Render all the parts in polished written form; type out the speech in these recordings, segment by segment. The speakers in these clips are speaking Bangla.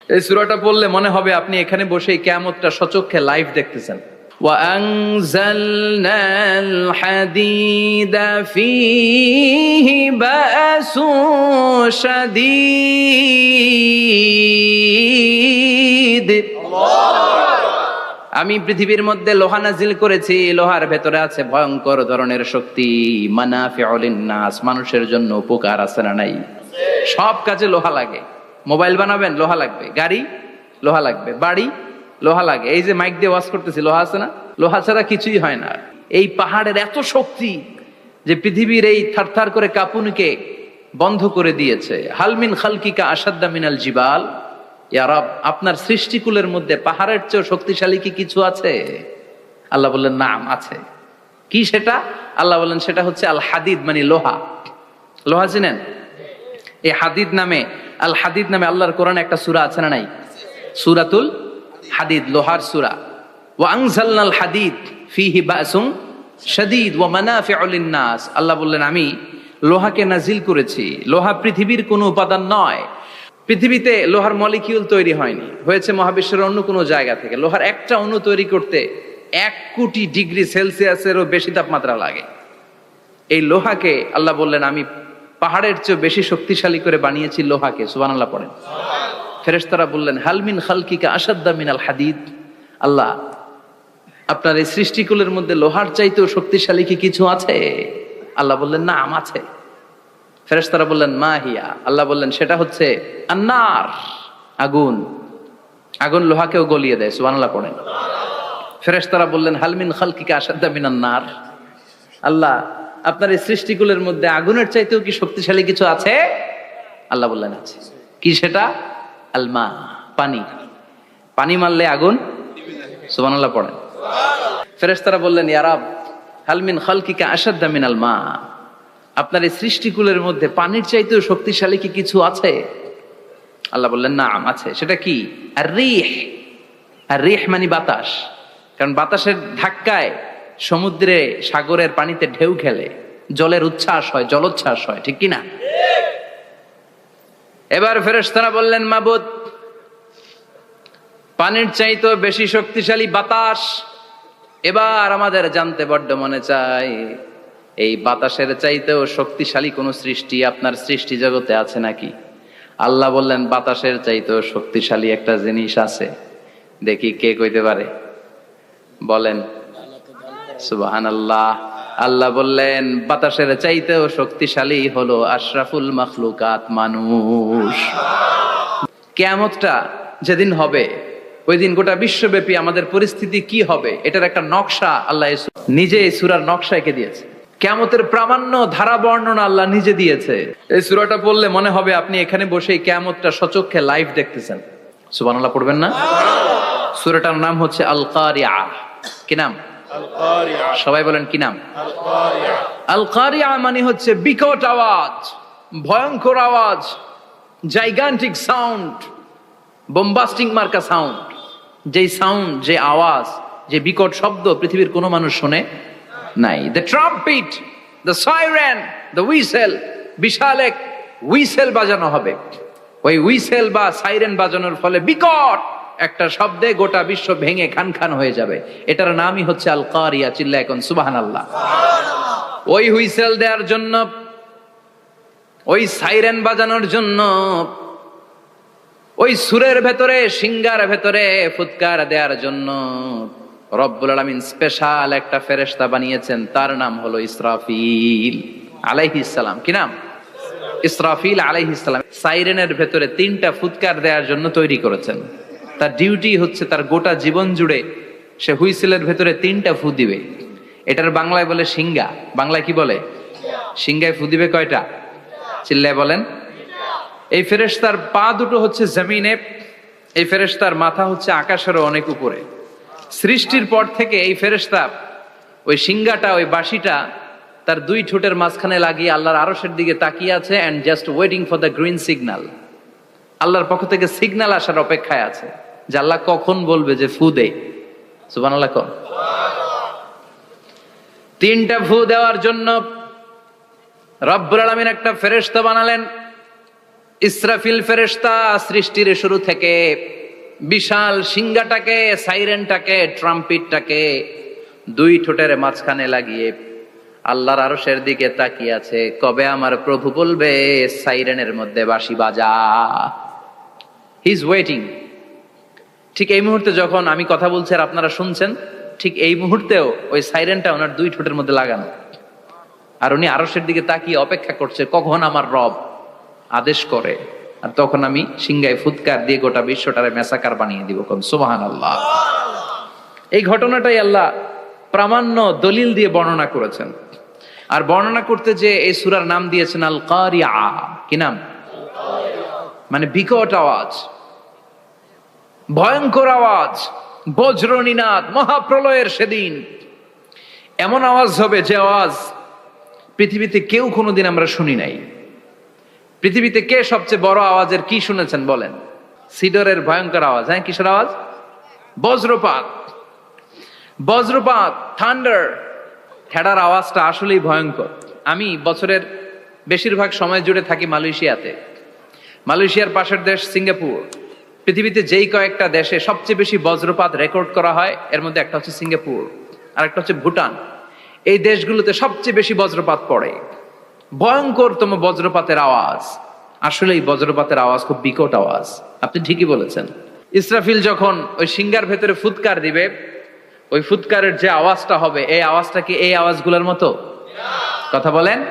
এই সূরাটা পড়লে মনে হবে আপনি এখানে বসে কিয়ামতটা সচক্ষে লাইভ দেখতেছেন। وأنزلنا الحديد فيه بأس شديد আমি পৃথিবীর মধ্যে লোহা নাজিল করেছি, লোহার ভেতরে আছে ভয়ঙ্কর ধরনের শক্তি। মানাফিউল লিন্নাস, মানুষের জন্য উপকার আছে না নাই? সব কাজে লোহা লাগে। মোবাইল বানাবেন, লোহা লাগবে। গাড়ি, লোহা লাগবে। বাড়ি, লোহা লাগে। এই যে মাইক দিয়ে ওয়াজ করতেছি, লোহা আছে না? লোহা ছাড়া কিছুই হয় না। এই পাহাড়ের এত শক্তি যে পৃথিবীর এই থারথার করে কাঁপুনিকে বন্ধ করে দিয়েছে। হালমিন খালকিকা আসাদ্দা মিনাল জিবাল, ইয়া রব, আপনার সৃষ্টিকুলের মধ্যে পাহাড়ের চেয়েও শক্তিশালী কি কিছু আছে? আল্লাহ বললেন নাম আছে। কি সেটা? আল্লাহ বললেন সেটা হচ্ছে আল হাদিদ, মানে লোহা। লোহা চিনেন? এই হাদিদ নামে, আল হাদিদ নামে আল্লাহর কোরআনে একটা সূরা আছে না নাই? সূরাতুল হাদিদ, লোহার সূরা। ওয়া আনজালনাল হাদিদ ফীহি বাসুন শাদীদ ওয়া মানাফিউ লিন-নাস। আল্লাহ বললেন আমি লোহাকে নাজিল করেছি। লোহা পৃথিবীর কোনো উপাদান নয়। পৃথিবীতে লোহার মলিকিউল তৈরি হয়নি, হয়েছে মহাবিশ্বের অন্য কোনো জায়গা থেকে। লোহার একটা অণু তৈরি করতে 1 কোটি ডিগ্রি সেলসিয়াসেরও বেশি তাপমাত্রা লাগে। এই লোহাকে আল্লাহ বললেন আমি পাহাড়ের চেয়ে বেশি শক্তিশালী করে বানিয়েছি লোহাকে। সুবহানাল্লাহ পড়েন। ফেরেশতারা বললেন হালমিন খালকিকা আসাদ্দা মিনাল হাদিদ। আল্লাহ, আপনার এই সৃষ্টিকুলের মধ্যে লোহার চাইতেও শক্তিশালী কি কিছু আছে? আল্লাহ বললেন নাম আছে। ফেরেশতারা বললেন মা হিয়া। আল্লাহ বললেন সেটা হচ্ছে আন্নার, আগুন। আগুন লোহাকেও গলিয়ে দেয়। সুবহানাল্লাহ পড়েন। ফেরেশতারা বললেন হালমিন খালকিকা আসাদ্দা মিনান নার। আল্লাহ, আপনার এই সৃষ্টিকুলের মধ্যে আগুনের চাইতেও কি শক্তিশালী কিছু আছে? আল্লাহ বললেন আছে। কি সেটা? আলমা, পানি। পানি মারলে আগুন। সুবহানাল্লাহ পড়েন। ফেরেশতারা বললেন ইয়া রব, হালমিন খালকিকা আসাদ্দা মিনাল মা, আপনার এই সৃষ্টিকুলের মধ্যে পানির চাইতেও শক্তিশালী কি কিছু আছে? আল্লাহ বললেন নাম আছে। সেটা কি? আর রিহ। আর রিহ মানে বাতাস। কারণ বাতাসের ধাক্কায় সমুদ্রে, সাগরের পানিতে ঢেউ খেলে, জলের উচ্ছ্বাস হয়, জলোচ্ছ্বাস হয়, ঠিক কি না? এবার ফেরেশতারা বললেন মাবুদ, পানির চাইতেও বেশি শক্তিশালী বাতাস। এবার আমাদের জানতে বড্ড মনে চায়, এই বাতাসের চাইতেও শক্তিশালী কোন সৃষ্টি আপনার সৃষ্টি জগতে আছে নাকি? আল্লাহ বললেন বাতাসের চাইতেও শক্তিশালী একটা জিনিস আছে। দেখি কে কইতে পারে, বলেন। সুবহানাল্লাহ। আল্লাহ বললেন বাতাসের চাইতেও শক্তিশালী হলো আশরাফুল মাখলুকাত, মানুষ। কিয়ামতটা যেদিন হবে, ওই দিন গোটা বিশ্বব্যাপী আমাদের পরিস্থিতি কি হবে এটার একটা নকশা আল্লাহ নিজে এই সূরার নকশা এঁকে দিয়েছে। কিয়ামতের প্রামাণ্য ধারা বর্ণনা আল্লাহ নিজে দিয়েছে। এই সূরাটা পড়লে মনে হবে আপনি এখানে বসে কিয়ামতটা সচক্ষে লাইভ দেখতেছেন। সুবহানাল্লাহ পড়বেন না? সূরাটার নাম হচ্ছে আল কারিয়া। কি নাম? আল কারিয়া। সবাই বলেন কি নাম? আল কারিয়া। আল কারিয়া মানে হচ্ছে বিকট আওয়াজ, ভয়ঙ্কর আওয়াজ, জাইগান্টিক সাউন্ড, বোম্বাস্টিং মার্কা সাউন্ড। যেই সাউন্ড, যে আওয়াজ, যে বিকট শব্দ পৃথিবীর কোনো মানুষ শুনে নাই। The trumpet, the siren, the whistle, বিশাল এক হুইসেল বাজানো হবে। ওই হুইসেল বা সাইরেন বাজানোর ফলে বিকট একটা শব্দে গোটা বিশ্ব ভেঙে খান খান হয়ে যাবে। এটার নামই হচ্ছে আল কারিয়া। চিল্লায় এখন সুবহানাল্লাহ। ওই হুইসেল দেওয়ার জন্য, ওই সাইরেন বাজানোর জন্য, ওই সুরের ভেতরে, সিঙ্গার ভেতরে ফুৎকার দেওয়ার জন্য রব্বুল আলামিন স্পেশাল একটা ফেরেশতা বানিয়েছেন। তার নাম হলো ইসরাফিল আলাইহিস সালাম। কি নাম? ইসরাফিল আলাইহিস সালাম। সাইরেনের ভেতরে 3টা ফুৎকার দেওয়ার জন্য তৈরি করেছেন। তার ডিউটি হচ্ছে তার গোটা জীবন জুড়ে সে হুইসেলের ভেতরে 3টা ফু দিবে। এটার বাংলায় বলে সিঙ্গা। বাংলায় কি বলে? সিঙ্গায় ফু দিবে কয়টা? চিল্লায় বলেন। এই ফেরেশতার পা দুটো হচ্ছে জমিনে, এই ফেরেশতার মাথা হচ্ছে আকাশেরও অনেক উপরে। সৃষ্টির পর থেকে এই ফেরেশতা ওই সিঙ্গাটা, ওই বাঁশিটা তার 2 ঠোঁটের মাঝখানে লাগিয়ে আল্লাহর আরশের দিকে তাকিয়ে আছে, and just waiting for the green signal. আল্লাহর পক্ষ থেকে সিগন্যাল আসার অপেক্ষায় আছে যে আল্লাহ কখন বলবে যে ফু দে। সুবহানাল্লাহ। 3টা ফু দেওয়ার জন্য রব্বুল আলামিন একটা ফেরেশতা বানালেন। ইসরাফিল ফেরেশতা সৃষ্টির শুরু থেকে বিশাল সিংহাটাকে, সাইরেনটাকে, ট্রাম্পিটটাকে দুই ঠোঁটের মাঝখানে লাগিয়ে আল্লাহর আরশের দিকে তাকিয়ে আছে, কবে আমার প্রভু বলবে সাইরেনের মধ্যে বাঁশি বাজা। He is waiting. ঠিক এই মুহূর্তে যখন আমি কথা বলছি আর আপনারা শুনছেন, ঠিক এই মুহূর্তেও ওই সাইরেনটা ওনার দুই ঠোঁটের মধ্যে লাগানো, আর উনি আরশের দিকে তাকিয়ে অপেক্ষা করছে কখন আমার রব আদেশ করে, আর তখন আমি সিংহায় ফুৎকার দিয়ে গোটা বিশ্বটারে মেসাকার বানিয়ে দিব। কোন সুবহানাল্লাহ। এই ঘটনাটাই আল্লাহ প্রামাণ্য দলিল দিয়ে বর্ণনা করেছেন। আর বর্ণনা করতে যে এই সূরার নাম দিয়েছেন আল কারিআ। কি নাম? মানে বিকট আওয়াজ, ভয়ঙ্কর আওয়াজ, বজ্রনিনাদ, মহাপ্রলয়ের সেদিন এমন আওয়াজ হবে যে আওয়াজ পৃথিবীতে কেউ কোনোদিন আমরা শুনি নাই। পৃথিবীতে কে সবচেয়ে বড় আওয়াজের কি শুনেছেন বলেন? সিডরের ভয়ঙ্কর আওয়াজ। হ্যাঁ, কিসের আওয়াজ? বজ্রপাত। বজ্রপাত, থান্ডার, খেড়ার আওয়াজটা আসলেই ভয়ঙ্কর। আমি বছরের বেশিরভাগ সময় জুড়ে থাকি মালয়েশিয়াতে। মালয়েশিয়ার পাশের দেশ সিঙ্গাপুর। পৃথিবীতে যেই কয়েকটা দেশে সবচেয়ে বেশি বজ্রপাত রেকর্ড করা হয় এর মধ্যে একটা হচ্ছে সিঙ্গাপুর, আর একটা হচ্ছে ভুটান। এই দেশগুলোতে সবচেয়ে বেশি বজ্রপাত পড়ে। ভয়ঙ্করতম বজ্রপাতের আওয়াজ। আসলে এই বজ্রপাতের আওয়াজ খুব বিকট আওয়াজ। আপনি ঠিকই বলেছেন। ইসরাফিল যখন ওই সিংহার ভেতরে ফুৎকার দিবে, ওই ফুৎকারের যে আওয়াজটা হবে, এই আওয়াজটা কি এই আওয়াজগুলোর মতো? কথা বলেন।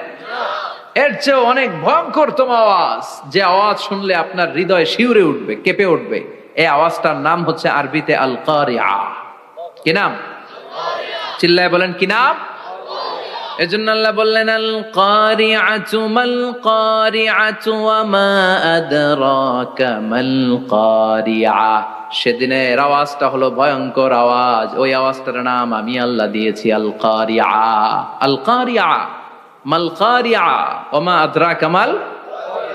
এর চেয়ে অনেক ভয়ঙ্করতম আওয়াজ, যে আওয়াজ শুনলে আপনার হৃদয় শিউরে উঠবে, কেঁপে উঠবে। এই আওয়াজটার নাম হচ্ছে আরবিতে আল কারিআ। কি নাম? চিল্লায় বলেন, কি নাম? এজন্য আল্লাহ বললেন আল কারিআতু মাল কারিআতু ওয়া মা আদরাকা মাল কারিআ। সেদিনের আওয়াজটা হলো ভয়ঙ্কর আওয়াজ। ওই আওয়াজটার নাম আমি আল্লাহ দিয়েছি আল কারিআ। আল কারিআ মাল কারিআ ওয়া মা আদরাকা মাল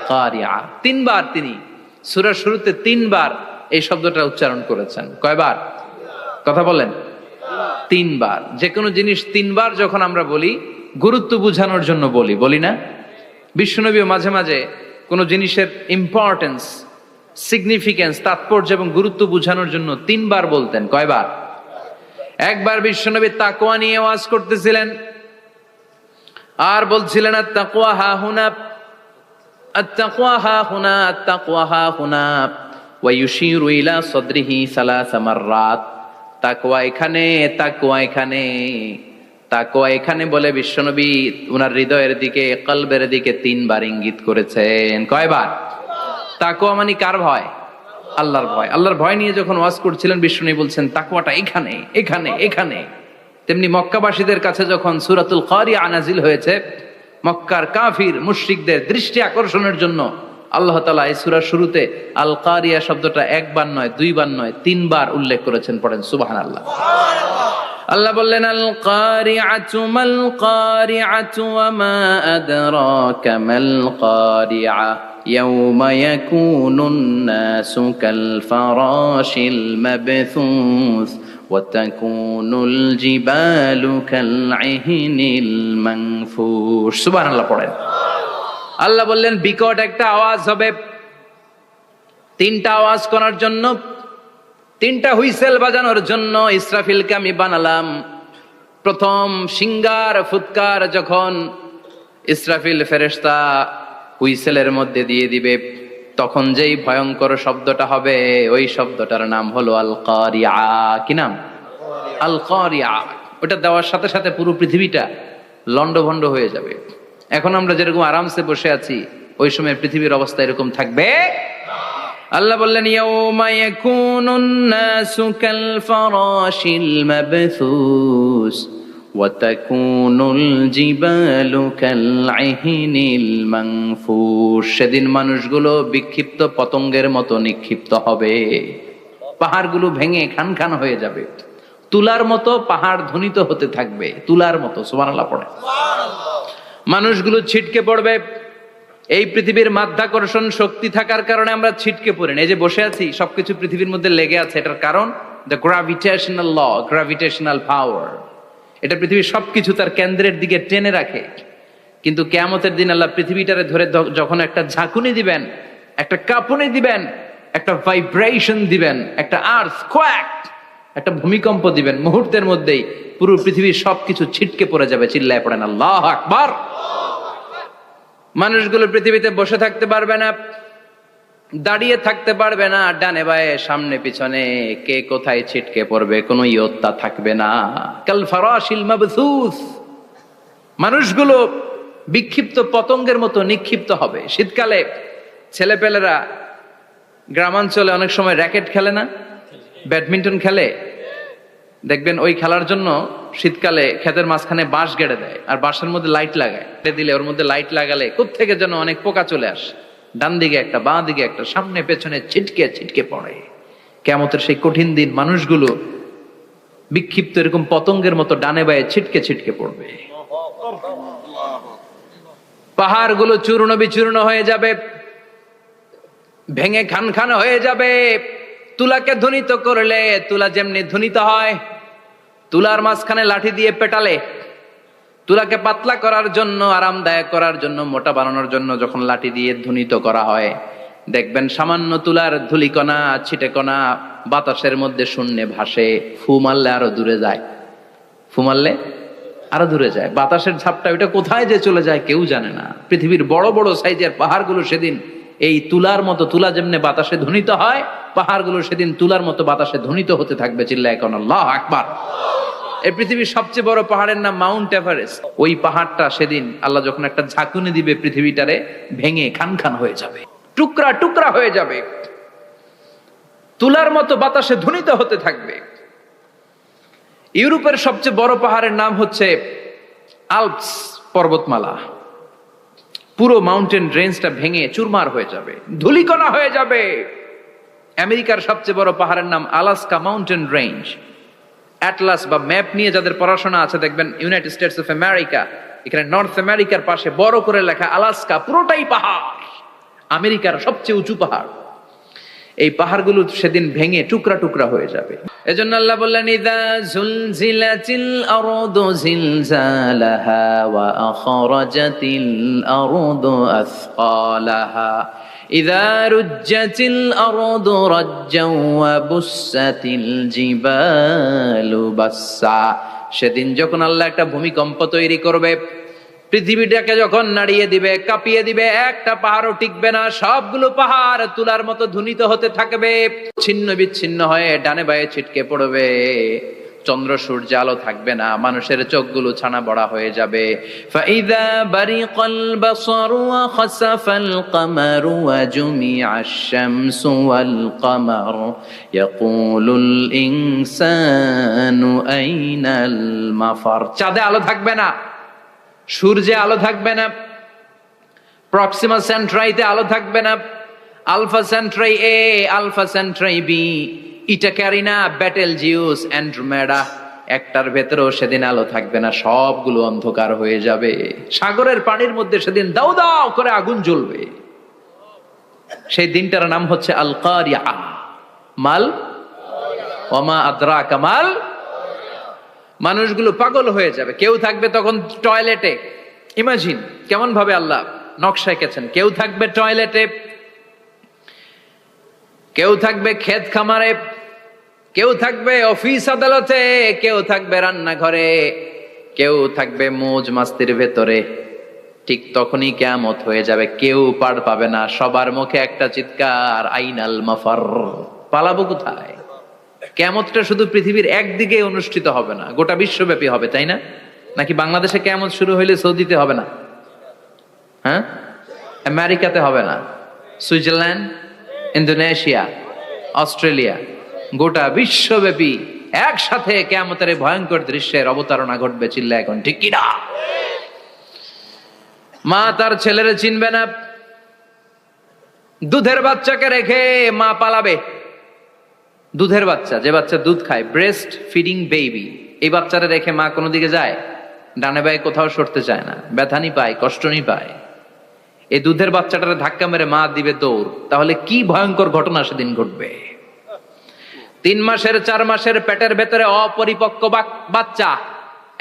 কারিআ। তিনবার তিনি সূরার শুরুতে তিনবার এই শব্দটা উচ্চারণ করেছেন। কয়বার? কথা বলেন। তিনবার। যে কোনো জিনিস তিনবার যখন আমরা বলি, গুরুত্ব বোঝানোর জন্য বলি, বলি না? বিশ্বনবীও মাঝে মাঝে কোনো জিনিসের ইম্পর্টেন্স, সিগনিফিকেন্স, তাৎপর্য এবং গুরুত্ব বোঝানোর জন্য তিনবার বলতেন। কয়বার? একবার বিশ্বনবী তাকওয়া নিয়ে ওয়াজ করতেছিলেন আর বলছিলেন আত-তাকওয়া হা হুনা, আত-তাকওয়া হা হুনা, আত-তাকওয়া হা হুনা, ওয়া ইউশিরু ইলা সাদরিহি সালাসা মাররাত। তাকওয়া এখানে, তাকওয়া এখানে, তাকওয়া এখানে বলে বিশ্বনবী ওনার হৃদয়ের দিকে, কলবের দিকে তিনবার ইঙ্গিত করেছেন। কয়বার? তাকওয়া মানে কার ভয়? আল্লাহর ভয়। আল্লাহর ভয় নিয়ে যখন ওয়াজ করছিলেন বিশ্বনবী বলছেন তাকওয়াটা এখানে, এখানে, এখানে। তেমনি মক্কাবাসীদের কাছে যখন সূরাতুল কারিআ নাজিল হয়েছে, মক্কার কাফির মুশরিকদের দৃষ্টি আকর্ষণের জন্য আল্লাহ তাআলা এই সূরার শুরুতে আল কারিয়া শব্দটা একবার নয়, দুইবার নয়, তিনবার উল্লেখ করেছেন। পড়েন সুবহানাল্লাহ। আল্লাহ বললেন আল কারিআতু মাল কারিআতু ওয়া মা আদরাকা মাল কারিআ ইয়াউমা ইয়াকুনুন নাসু কাল ফারাশিল মাবথুস ওয়া তাকুনুল জিবালু কাল ইহনিল মানফুশ। সুবহানাল্লাহ পড়েন। আল্লাহ বললেন বিকট একটা আওয়াজ হবে। তিনটা আওয়াজ করার জন্য, তিনটা হুইসেল বাজানোর জন্য ইসরাফিলকে আমি বানালাম। প্রথম সিংহার ফুৎকার যখন ইসরাফিল ফেরেশতা হুইসেলের মধ্যে দিয়ে দিবে, তখন যেই ভয়ঙ্কর শব্দটা হবে, ওই শব্দটার নাম হলো আল কারিআ। কি নাম? আল কারিআ। ওটা দেওয়ার সাথে সাথে পুরো পৃথিবীটা লন্ডভন্ড হয়ে যাবে। এখন আমরা যেরকম আরামসে বসে আছি, ওই সময় পৃথিবীর অবস্থা এরকম থাকবে। আল্লাহ বললেন ইয়াউমা ইয়াকুনুন নাসু কাল ফারাশিল মাবথুস ওয়া তাকুনুল জিবালু কাল ইহনিল মানফুশ। সেদিন মানুষগুলো বিক্ষিপ্ত পতঙ্গের মতো নিক্ষিপ্ত হবে। পাহাড়গুলো ভেঙে খান খান হয়ে যাবে। তুলার মতো পাহাড় ধ্বনিত হতে থাকবে, তুলার মতো। সুবহানাল্লাহ পড়ে। মানুষগুলো ছিটকে পড়বে। এই পৃথিবীর মাধ্যাকর্ষণ শক্তি থাকার কারণে আমরা ছিটকে পড়ি না। এই যে বসে আছি, সবকিছু পৃথিবীর মধ্যে লেগে আছে। এটার কারণ দ্য গ্রাভিটেশনাল ল, গ্রাভিটেশনাল পাওয়ার। এটা পৃথিবীর সবকিছু তার কেন্দ্রের দিকে টেনে রাখে। কিন্তু কিয়ামতের দিন আল্লাহ পৃথিবীটারে ধরে যখন একটা ঝাঁকুনি দিবেন, একটা কাঁপুনি দিবেন, একটা ভাইব্রেশন দিবেন, একটা আর্থকোয়াক, একটা ভূমিকম্প দিবেন, মুহূর্তের মধ্যেই পুরো পৃথিবীর সবকিছু ছিটকে পড়ে যাবে। চিল্লায় পড়েন আল্লাহু আকবার। মানুষগুলো পৃথিবীতে বসে থাকতে পারবে না, দাঁড়িয়ে থাকতে পারবে না, ডানে বায়ে সামনে পিছনে কে কোথায় ছিটকে পড়বে কোনো ইয়ত্তা থাকবে না। কাল ফারাশিল মাবসুস, মানুষগুলো বিক্ষিপ্ত পতঙ্গের মতো নিক্ষিপ্ত হবে। শীতকালে ছেলেপেলেরা গ্রামাঞ্চলে অনেক সময় র্যাকেট খেলে না, ব্যাডমিন্টন খেলে, দেখবেন ওই খেলার জন্য শীতকালে ক্ষেতের মাঝখানে বাঁশ গেড়ে দেয়, আর বাঁশের মধ্যে লাইট লাগায়, দিলে ওর মধ্যে লাইট লাগালে কোত্থেকে যেন অনেক পোকা চলে আসে, ডান দিকে একটা বাঁ দিকে একটা, সামনে পেছনে ছিটকে ছিটকে পড়ে। কিয়ামতের সেই কঠিন দিন মানুষগুলো বিক্ষিপ্ত এরকম পতঙ্গের মতো ডানে বায়ে ছিটকে ছিটকে পড়বে। পাহাড়গুলো চূর্ণ বিচূর্ণ হয়ে যাবে, ভেঙে খান খান হয়ে যাবে। তুলাকে ধ্বনিত করলে তুলা যেমনি ধ্বনিত হয়, তুলার মাঝখানে লাঠি দিয়ে পেটালে, তুলাকে পাতলা করার জন্য, আরামদায়ক করার জন্য, মোটা বানানোর জন্য যখন লাঠি দিয়ে ধ্বনিত করা হয়, দেখবেন সামান্য তুলার ধুলিকণা ছিটেকণা বাতাসের মধ্যে শূন্যে ভাসে, ফু মারলে আরো দূরে যায়, ফু মারলে আরো দূরে যায়। বাতাসের ঝাপটা ওইটা কোথায় যে চলে যায় কেউ জানে না। পৃথিবীর বড় বড় সাইজের পাহাড়গুলো সেদিন এই তুলার মতো, তুলা যেমনি বাতাসে ধ্বনিত হয়, পাহাড়গুলো সেদিন তুলার মতো বাতাসে ধ্বনিত হতে থাকবে। চিল্লায় এখন আল্লাহু আকবার। এই পৃথিবীর সবচেয়ে বড় পাহাড়ের নাম মাউন্ট এভারেস্ট। ওই পাহাড়টা সেদিন আল্লাহ যখন একটা ঝাঁকুনি দিবে, পৃথিবীটারে ভেঙে খান খান হয়ে যাবে, টুকরা টুকরা হয়ে যাবে, তুলার মতো বাতাসে ধ্বনিত হতে থাকবে। ইউরোপের সবচেয়ে বড় পাহাড়ের নাম হচ্ছে আল্পস পর্বতমালা। পুরো মাউন্টেন রেঞ্জটা ভেঙে চুরমার হয়ে যাবে, ধূলিকণা হয়ে যাবে। আমেরিকার সবচেয়ে বড় পাহাড়ের নাম আলাস্কা মাউন্টেন রেঞ্জ। অ্যাটলাস বা ম্যাপ নিয়ে যাদের পড়াশোনা আছে দেখবেন ইউনাইটেড স্টেটস অফ আমেরিকা, এখানে নর্থ আমেরিকার পাশে বড় করে লেখা আলাস্কা, পুরোটাই পাহাড়, আমেরিকার সবচেয়ে উঁচু পাহাড়। এই পাহাড়গুলো সেদিন ভেঙে টুকরা টুকরা হয়ে যাবে। এজন্য আল্লাহ বললেন, ইযা জুলজিলাতিল আরদু জিলজালাহা ওয়া আখরাজাতিল আরদু আসকালাহা ইযা রুজ্জাতিল আরদু রাজ্জাও ওয়া বুসাতিল জিবালু বাসসা। সেদিন যখন আল্লাহ একটা ভূমিকম্প তৈরি করবে, পৃথিবীটাকে যখন নাড়িয়ে দিবে, কাঁপিয়ে দিবে, একটা পাহাড়ও টিকবে না, সবগুলো পাহাড় তুলার মতো ধ্বনিত হতে থাকবে, ছিন্ন বিচ্ছিন্ন হয়ে ডানে বায়ে ছিটকে পড়বে। চন্দ্র সূর্য আলো থাকবে না, মানুষের চোখগুলো ছানা বড়া হয়ে যাবে। ফাইদা বারিকাল বাসারু ওয়া খাসাফাল কামারু ওয়া জুমিআশ শামসু ওয়াল কামার ইয়াকুলুল ইনসানু আইনাল মাফার। চাঁদে আলো থাকবে না, সূর্যে আলো থাকবে না, প্রক্সিমা সেন্ট্রাইতে আলো থাকবে না, আলফা সেন্ট্রাই এ, আলফা সেন্ট্রাই বি, ইটা ক্যারিনা, ব্যাটেল জিউস, অ্যান্ড্রোমেডা, একটার ভেতরেও সেদিন আলো থাকবে না, সবগুলো অন্ধকার হয়ে যাবে। সাগরের পানির মধ্যে সেদিন দাউ দাউ করে আগুন জ্বলবে। সেই দিনটার নাম হচ্ছে আল কারিয়া। মাল ওয়ামা আদরাকা মাল। মানুষগুলো পাগল হয়ে যাবে। কেউ থাকবে তখন টয়লেটে, ইমাজিন কেমন ভাবে আল্লাহ নকশা এঁকেছেন। কেউ থাকবে টয়লেটে, কেউ থাকবে ক্ষেত খামারে, কেউ থাকবে অফিস আদালতে, কেউ থাকবে রান্নাঘরে, কেউ থাকবে মৌজ মাস্তির ভেতরে। ঠিক তখনই কিয়ামত হয়ে যাবে, কেউ পার পাবে না। সবার মুখে একটা চিৎকার, আইনাল মাফার। পালাবো কোথায়? কিয়ামতটা শুধু পৃথিবীর একদিকে অনুষ্ঠিত হবে না, গোটা বিশ্বব্যাপী হবে, তাই না? নাকি বাংলাদেশে কিয়ামত শুরু হইলে সৌদিতে হবে না? হ্যাঁ, আমেরিকাতে হবে না, সুইজারল্যান্ড, ইন্দোনেশিয়া, অস্ট্রেলিয়া, গোটা বিশ্বব্যাপী একসাথে কিয়ামতের ভয়ঙ্কর দৃশ্যের অবতারণা ঘটবে। চিল্লা এখন ঠিক কিনা? মা তার ছেলেরে চিনবে না, দুধের বাচ্চাকে রেখে মা পালাবে। দুধের বাচ্চা, যে বাচ্চা দুধ খায়, ব্রেস্ট ফিডিং বেবি, এই বাচ্চারা রেখে মা কোনো দিকে যায়? ডানে বায়ে কোথাও সরতে চায় না, ব্যথানি পায়, কষ্টনি পায়। এই দুধের বাচ্চাটারে ধাক্কা মেরে মা দিবে দৌড়। তাহলে কি ভয়ঙ্কর ঘটনা সেদিন ঘটবে। 3 মাসের 4 মাসের পেটের ভেতরে অপরিপক্ক বাচ্চা,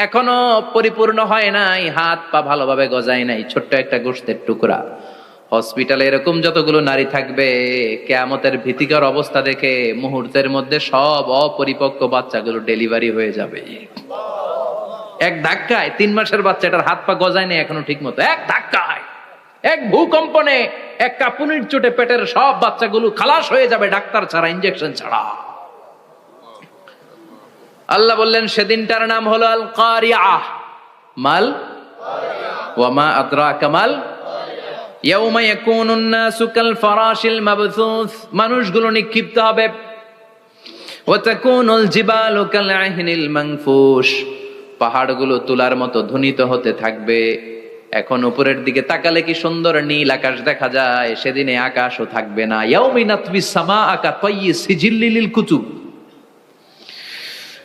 এখনো পরিপূর্ণ হয় নাই, হাত পা ভালোভাবে গজায় নাই, ছোট্ট একটা গোশতের টুকরা। হসপিটালে এরকম যতগুলো নারী থাকবে, কিয়ামতের ভীতিকর অবস্থা দেখে মুহূর্তের মধ্যে সব অপরিপক্ক বাচ্চাগুলো ডেলিভারি হয়ে যাবে। এক ধাক্কায় 3 মাসের বাচ্চাটার হাত পা গজায় নেই এখনো ঠিক মতো, এক ধাক্কায়, এক ভূকম্পনে, এক কাঁপুনির চোটে পেটের সব বাচ্চাগুলো খালাস হয়ে যাবে ডাক্তার ছাড়া, ইনজেকশন ছাড়া। আল্লাহ বললেন সেদিনটার নাম হলো আল কারিআহ। মাল ওয়া মা আদরাকা মাল ইয়াউমা ইয়াকুনুন নাসু কাল ফারাশিল মাবথুস, মানুষগুলো নিক্ষিপ্ত হবে। ওয়া তাকুনুল জিবালু কাল আহিনিল মানফুশ, পাহাড়গুলো তুলার মতো ধ্বনিত হতে থাকবে। এখন উপরের দিকে তাকালে কি সুন্দর নীল আকাশ দেখা যায়, সেদিনে আকাশও থাকবে না। ইয়াউমি নাতবিস সামাআ কাতাইয়ি সিজিল্লিল লিল কুতুব,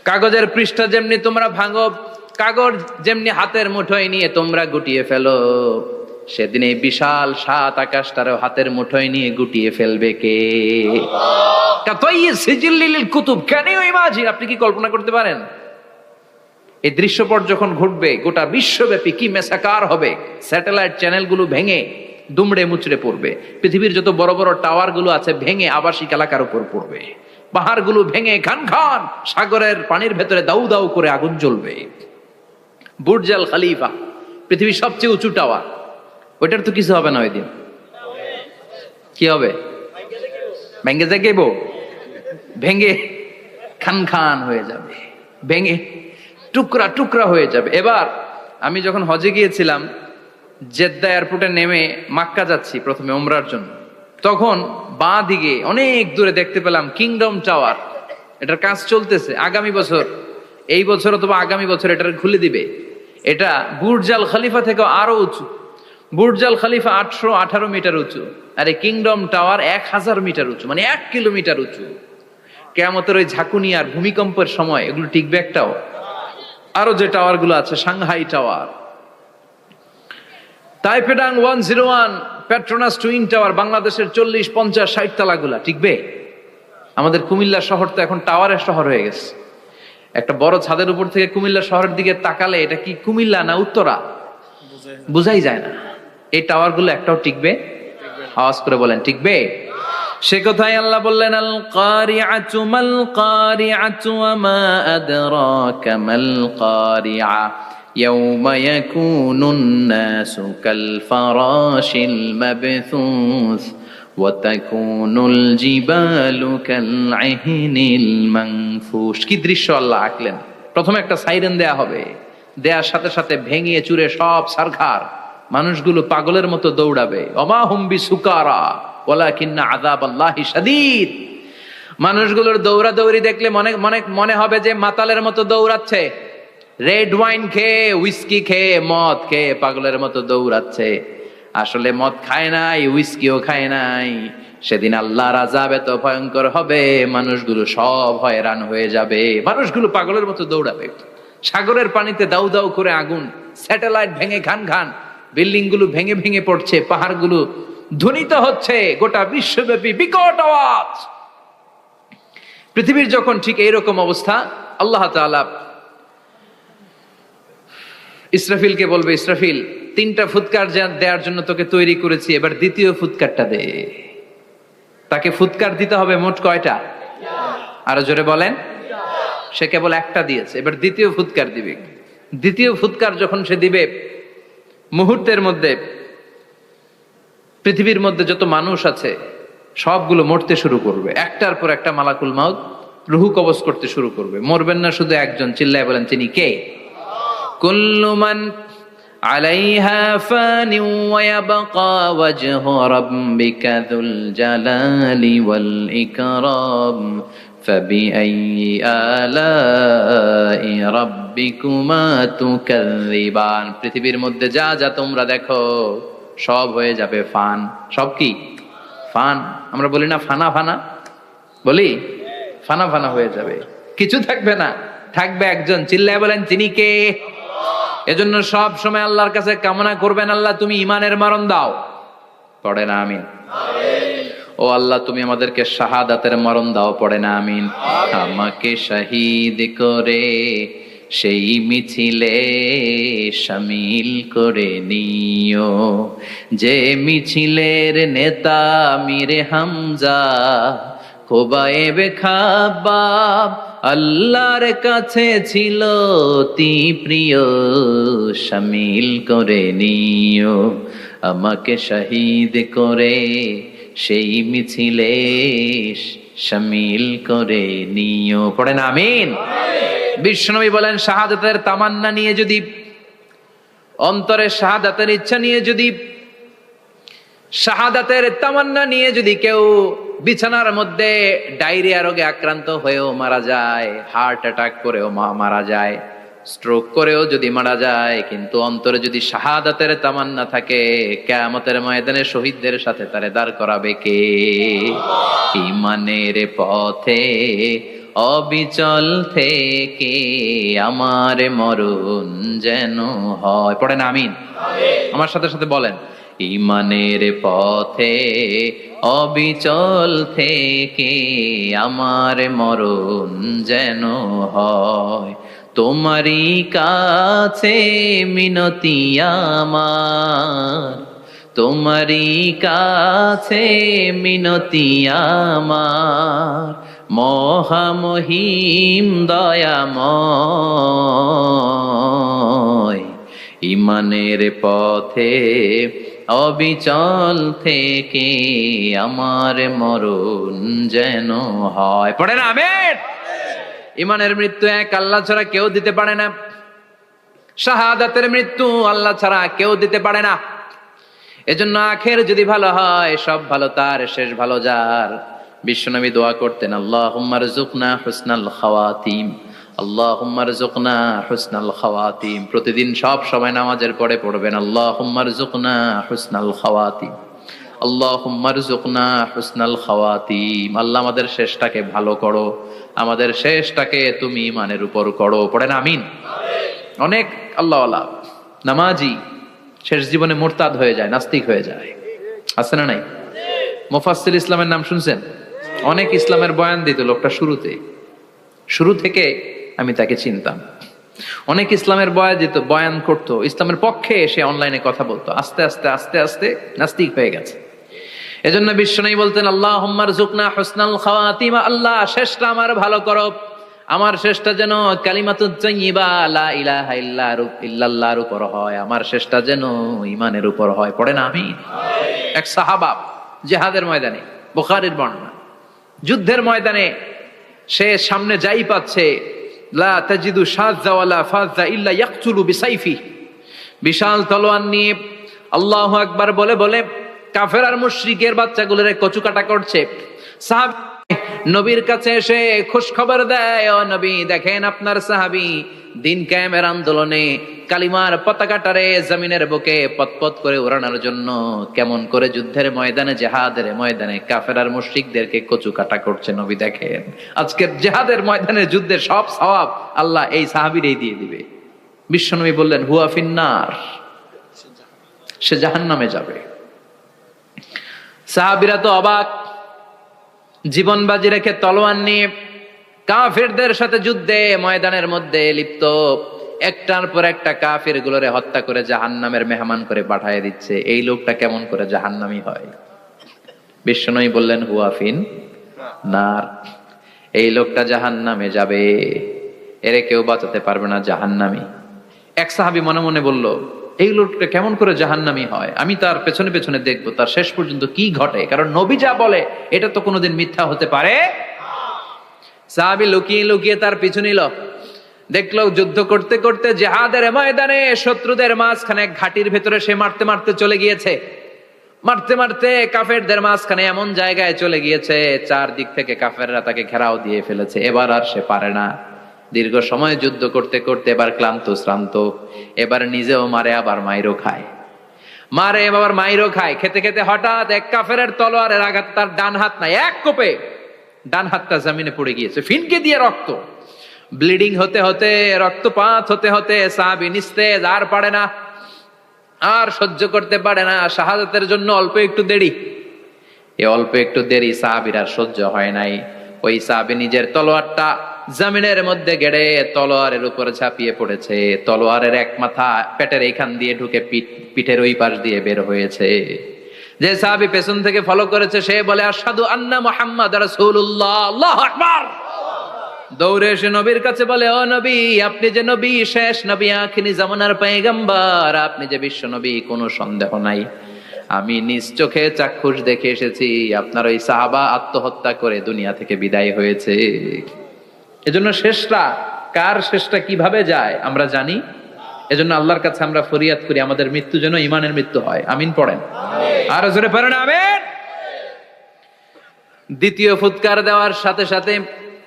কাগজের পৃষ্ঠা যেমনি তোমরা ভাঙো, কাগজ যেমনি হাতের মুঠোয় নিয়ে তোমরা গুটিয়ে ফেলো, সেদিন এই বিশাল 7 আকাশটারও হাতের মুঠোয় নিয়ে গুটিয়ে ফেলবে কে? কাতাইয়ি সিজিল্লিল লিল কুতুব, ক্যান ইউ ইমাজিন? আপনি কি কল্পনা করতে পারেন এই দৃশ্যপট যখন ঘটবে গোটা বিশ্বব্যাপী কি মেসাকার হবে? স্যাটেলাইট চ্যানেলগুলো ভেঙে দুমড়ে মুচড়ে পড়বে, পৃথিবীর যত বড় বড় টাওয়ার গুলো আছে ভেঙে আবাসিক এলাকার উপর পড়বে, পাহাড়গুলো ভেঙে খান খান সাগরের পানির ভেতরে দাউ দাউ করে আগুন জ্বলবে। বুর্জ আল খলিফা পৃথিবীর সবচেয়ে উঁচু টাওয়ার, ওইটার তো কিছু হবে না, ওই দিন কি হবে? ভেঙে যাইব, ভেঙে খান খান হয়ে যাবে, ভেঙে টুকরা টুকরা হয়ে যাবে। এবার আমি যখন হজে গিয়েছিলাম, জেদ্দা এয়ারপোর্টে নেমে মক্কা যাচ্ছি প্রথমে উমরার জন্য, তখন বাঁ দিকে অনেক দূরে দেখতে পেলাম কিংডম টাওয়ার। এটার কাজ চলতেছে, আগামী বছর, এই বছর অথবা আগামী বছর এটার খুলে দিবে। এটা বুর্জ আল খলিফা থেকে আরো উঁচু। বুর্জ আল খলিফা 818 মিটার উঁচু, আর এই কিংডম টাওয়ার 1000 মিটার উঁচু, মানে 1 কিলোমিটার উঁচু। কিয়ামতের ওই ঝাঁকুনি আর ভূমিকম্পের সময় এগুলো টিকবে একটাও? আরো যে টাওয়ার গুলো আছে, Shanghai tower, Taipei 101, Petronas twin tower, বাংলাদেশের 40, 50, 60 তলা গুলা টিকবে? আমাদের কুমিল্লা শহর তো এখন টাওয়ারের শহর হয়ে গেছে। একটা বড় ছাদের উপর থেকে কুমিল্লা শহরের দিকে তাকালে এটা কি কুমিল্লা না উত্তরা বুঝাই যায় না। এই টাওয়ার গুলো একটাও টিকবে? আওয়াজ করে বলেন টিকবে? সে কথাই আল্লাহ বললেন আল কারিআতু মাল কারিআতু ওয়া মা আদরাকা মাল কারিআ ইয়াউমা ইয়াকুনুন নাসু কাল ফারাশিল মাবথুস ওয়া তাকুনুল জিবালু কাল আহিনিল মানফুশ। কি দৃশ্য আল্লাহ আঁকলেন! প্রথমে একটা সাইরেন দেয়া হবে, দেয়ার সাথে সাথে ভেঙে চুরে সব সারখার, মানুষগুলো পাগলের মতো দৌড়াবে। ওমা হুম বিসুকারা ওয়ালাকিন্না আযাবাল্লাহি শাদীদ। মানুষগুলোর দৌড়াদৌড়ি দেখলে মনে হবে যে মাতালের মতো দৌড়াচ্ছে, রেড ওয়াইন খেয়ে, হুইস্কি খেয়ে, মদ খেয়ে পাগলের মতো দৌড়াচ্ছে। আসলে মদ খায় নাই, হুইস্কিও খায় নাই। সেদিন আল্লাহর আযাব এত ভয়ঙ্কর হবে, মানুষগুলো সব হয়রান হয়ে যাবে, মানুষগুলো পাগলের মতো দৌড়াবে। সাগরের পানিতে দাউ দাউ করে আগুন, স্যাটেলাইট ভেঙে খান খান, বিল্ডিং গুলো ভেঙে ভেঙে পড়ছে, পাহাড়গুলো ধ্বনিত হচ্ছে, গোটা বিশ্বব্যাপী বিকট আওয়াজ। পৃথিবীর যখন ঠিক এইরকম অবস্থা, আল্লাহ তাআলা ইসরাফিলকে বলবে, ইসরাফিল 3টা ফুৎকার দেওয়ার জন্য তোকে তৈরি করেছি, এবার দ্বিতীয় ফুৎকারটা দে। তাকে ফুৎকার দিতে হবে মোট কয়টা? আরো জোরে বলেন। সে কেবল একটা দিয়েছে, এবার দ্বিতীয় ফুৎকার দিবে। দ্বিতীয় ফুৎকার যখন সে দিবে, মুহূর্তের মধ্যে পৃথিবীর মধ্যে যত মানুষ আছে সবগুলো মরতে শুরু করবে, একটার পর একটা মালাকুল মাউত রুহু কবজ করতে শুরু করবে। মরবেন না শুধু একজন, চিল্লায় বলেন তিনি কে? কুল্লু মান আলাইহা ফানি ওয়া ইয়াবকা ওয়াজহু রাব্বিকা যুল জালালি ওয়াল ইকরাম ফাবিআইয়ি আলাই রাব্বিকুমা তুকাযযিবান। পৃথিবীর মধ্যে যা যা তোমরা দেখো সব হয়ে যাবে ফান। সব কি? ফান। আমরা বলি না ফানা ফানা, বলি ফানা ফানা হয়ে যাবে, কিছু থাকবে না, থাকবে একজন, চিল্লায় বলেন তিনি কে? এজন্য সব সময় আল্লাহর কাছে কামনা করবেন, আল্লাহ তুমি ঈমানের মরণ দাও। পড়ে না আমিন? ও আল্লাহ তুমি আমাদেরকে শাহাদাতের মরণ দাও। পড়ে না আমিন? আমাকে শহীদ করে সেই মিছিলে শামিল করে নিও। যে মিছিলের নেতা মীরে হামজা, খোবায়েবে খাব্বাব আল্লাহর কাছে ছিল অতি প্রিয়, শামিল করে নিও। আমাকে শহীদ করে সেই মিছিলে শামিল করে নিও। পড়েন আমিন। বিশ্বনবী বলেন, শাহাদাতের তামান্না নিয়ে যদি, অন্তরে শাহাদাতের ইচ্ছা নিয়ে যদি, শাহাদাতের তামান্না নিয়ে যদি কেউ বিছানার মধ্যে ডায়রিয়া রোগে আক্রান্ত হয়েও মারা যায়, হার্ট অ্যাটাক করেও মারা যায়, স্ট্রোক করেও যদি মারা যায়, কিন্তু অন্তরে যদি শাহাদাতের তামান্না থাকে, কিয়ামতের ময়দানে শহীদদের সাথে তারে দাঁড় করাবে কে? ঈমানের পথে অবিচল থেকে আমার মরণ যেন হয়। পড়েন আমিন। আমার সাথে সাথে বলেন, ঈমানের পথে অবিচল থেকে আমার মরণ যেন হয়। তোমারই কাছে মিনতি আমার, তোমারই কাছে মিনতি আমার, মহামহিম দয়াময়। ঈমানের পথে অবিচল থেকে আমার মরণ যেন হয়। পড়েন আমিন। ঈমানের মৃত্যু এক আল্লাহ ছাড়া কেউ দিতে পারে না। শাহাদাতের মৃত্যু আল্লাহ ছাড়া কেউ দিতে পারে না। এজন্য আখের যদি ভালো হয়, সব ভালো তার, শেষ ভালো যার। বিশ্বনবী দোয়া করতেন, আল্লাহুম্মা রযুকনা হুসনাল খাওয়াতিম, আল্লাহুম্মা রযুকনা হুসনাল খাওয়াতিম। প্রতিদিন সব সময় নামাজের পরে পড়বেন, আল্লাহুম্মা রযুকনা হুসনাল খাওয়াতিম, আল্লাহুম্মা রযুকনা হুসনাল খাওয়াতিম। আল্লাহ আমাদের শেষটাকে ভালো করো, আমাদের শেষটাকে তুমি ঈমানের উপর করো। পড়েন আমিন। অনেক আল্লাহওয়ালা নামাজি শেষ জীবনে মুরতাদ হয়ে যায়, নাস্তিক হয়ে যায়, আছে না নাই? মুফাসসির ইসলামের নাম শুনছেন? অনেক ইসলামের বয়ান দিত লোকটা শুরু থেকে আমি তাকে চিনতাম। অনেক ইসলামের বয়ান করতো, ইসলামের পক্ষে এসে অনলাইনে কথা বলতো। আস্তে আস্তে আস্তে আস্তে নাস্তিক হয়ে গেছে। এজন্য বিশ্বনবী বলতেন, আল্লাহুম্মা রযুকনা হুসনাল খাওয়াতিম, আল্লাহ শেষটা আমার ভালো করো, আমার শেষটা যেন কালিমাতুত তাইয়্যিবা লা ইলাহা ইল্লাল্লাহর উপর হয়, আমার শেষটা যেন ঈমানের উপর হয়। পড়েন আমিন। এক সাহাবা জিহাদের ময়দানে, বুখারীর বর্ণনা, যুদ্ধের ময়দানে সে সামনে যাই পাচ্ছে, লা তাজিদু শাযযা ওয়ালা ফাযযা ইল্লা ইয়াকতুলু বিসাইফি, বিশাল তলোয়ার নিয়ে আল্লাহু আকবার বলে বলে কাফের আর মুশরিকের বাচ্চাগুলোরে কচুকাটা করছে। সাহাবী নবীর কাছে এসে খুশ খবর দেয়, ও নবী দেখেন আপনার সাহাবী দিন কায়েমের আন্দোলনে কালিমার পতাকাটারে জমিনের বুকে পতপত করে উড়ানোর জন্য কেমন করে যুদ্ধের ময়দানে, জিহাদের ময়দানে কাফের আর মুশরিকদেরকে কচুকাটা করছে। নবী দেখেন আজকের জিহাদের ময়দানে যুদ্ধের সব সওয়াব আল্লাহ এই সাহাবীরই দিয়ে দিবে। বিশ্বনবী বললেন, হুয়া ফিন্নার, সে জাহান্নামে যাবে। সাহাবীরা তো অবাক, জীবন বাজি রেখে তলোয়ার নিয়ে কাফেরদের সাথে যুদ্ধে ময়দানের মধ্যে লিপ্ত, একটার পর একটা কাফের গুলোরে হত্যা করে জাহান্নামের মেহমান করে পাঠিয়ে দিচ্ছে। এই লোকটা কেমন করে জাহান্নামী হয়? বিশ্বনবী বললেন, হুয়া ফিন নার, এই লোকটা জাহান্নামে যাবে, এরে কেউ বাঁচাতে পারবে না, জাহান্নামী। এক সাহাবী মনে মনে বলল, এই লোকটা কেমন করে জাহান্নামী হয়, আমি তার পেছনে পেছনে দেখবো তার শেষ পর্যন্ত কি ঘটে, কারণ নবী যা বলে এটা তো কোনোদিন মিথ্যা হতে পারে। সাহাবী লুকিয়ে লুকিয়ে তার পিছু নিল, দেখলো যুদ্ধ করতে করতে জিহাদের ময়দানে শত্রুদের মাঝখানে ঘাটির ভেতরে সে মারতে মারতে চলে গিয়েছে। মারতে মারতে কাফেরদের মাঝখানে এমন জায়গায় চলে গিয়েছে, চারদিক থেকে কাফেররা তাকে ঘেরাও দিয়ে ফেলেছে। এবার আর সে পারে না। দীর্ঘ সময় যুদ্ধ করতে করতে এবার ক্লান্ত শ্রান্ত, এবার নিজেও মারে আবার মাইরও খায়, মারে আবার মাইরও খায়। খেতে খেতে হঠাৎ এক কাফেরের তলোয়ারের আঘাত তার ডান হাত নাই, এক কোপে ডান হাতটা জমিনে পড়ে গিয়েছে, ফিনকে দিয়ে রক্ত, ব্লিডিং হতে হতে, রক্তপাত হতে হতে সাহাবী নিস্তেজ, আর পারে না, আর সহ্য করতে পারে না। শাহাদাতের জন্য অল্প একটু দেরি, এই অল্প একটু দেরি সাহাবীর আর সহ্য হয় নাই। ওই সাহাবী নিজের তলোয়ারটা জমিনের মধ্যে গেড়ে তলোয়ারের উপর ঝাঁপিয়ে পড়েছে। তলোয়ারের এক মাথা পেটের এইখান দিয়ে ঢুকে পিঠের ওই পাশ দিয়ে বের হয়েছে। যে সাহাবী পেছন থেকে ফলো করেছে সে বলে আশহাদু আন্না মুহাম্মাদ রাসূলুল্লাহ, আল্লাহু আকবার। দৌড়ে এসে নবীর কাছে বলে, ও নবী, আপনি যে নবী, শেষ নবী, আখিরি জামানার পয়গম্বর, আপনি যে বিশ্ব নবী, কোনো সন্দেহ নাই। আমি নিজ চোখে চাক্ষুষ দেখে এসেছি আপনার ওই সাহাবা আত্মহত্যা করে দুনিয়া থেকে বিদায় হয়েছে। এজন্য শেষটা কার, শেষটা কিভাবে যায় আমরা জানি। এজন্য আল্লাহর কাছে আমরা ফরিয়াদ করি আমাদের মৃত্যু যেন ঈমানের মৃত্যু হয়। আমিন পড়েন, আর জোরে পড়েন আমিন। দ্বিতীয় ফুৎকার দেওয়ার সাথে সাথে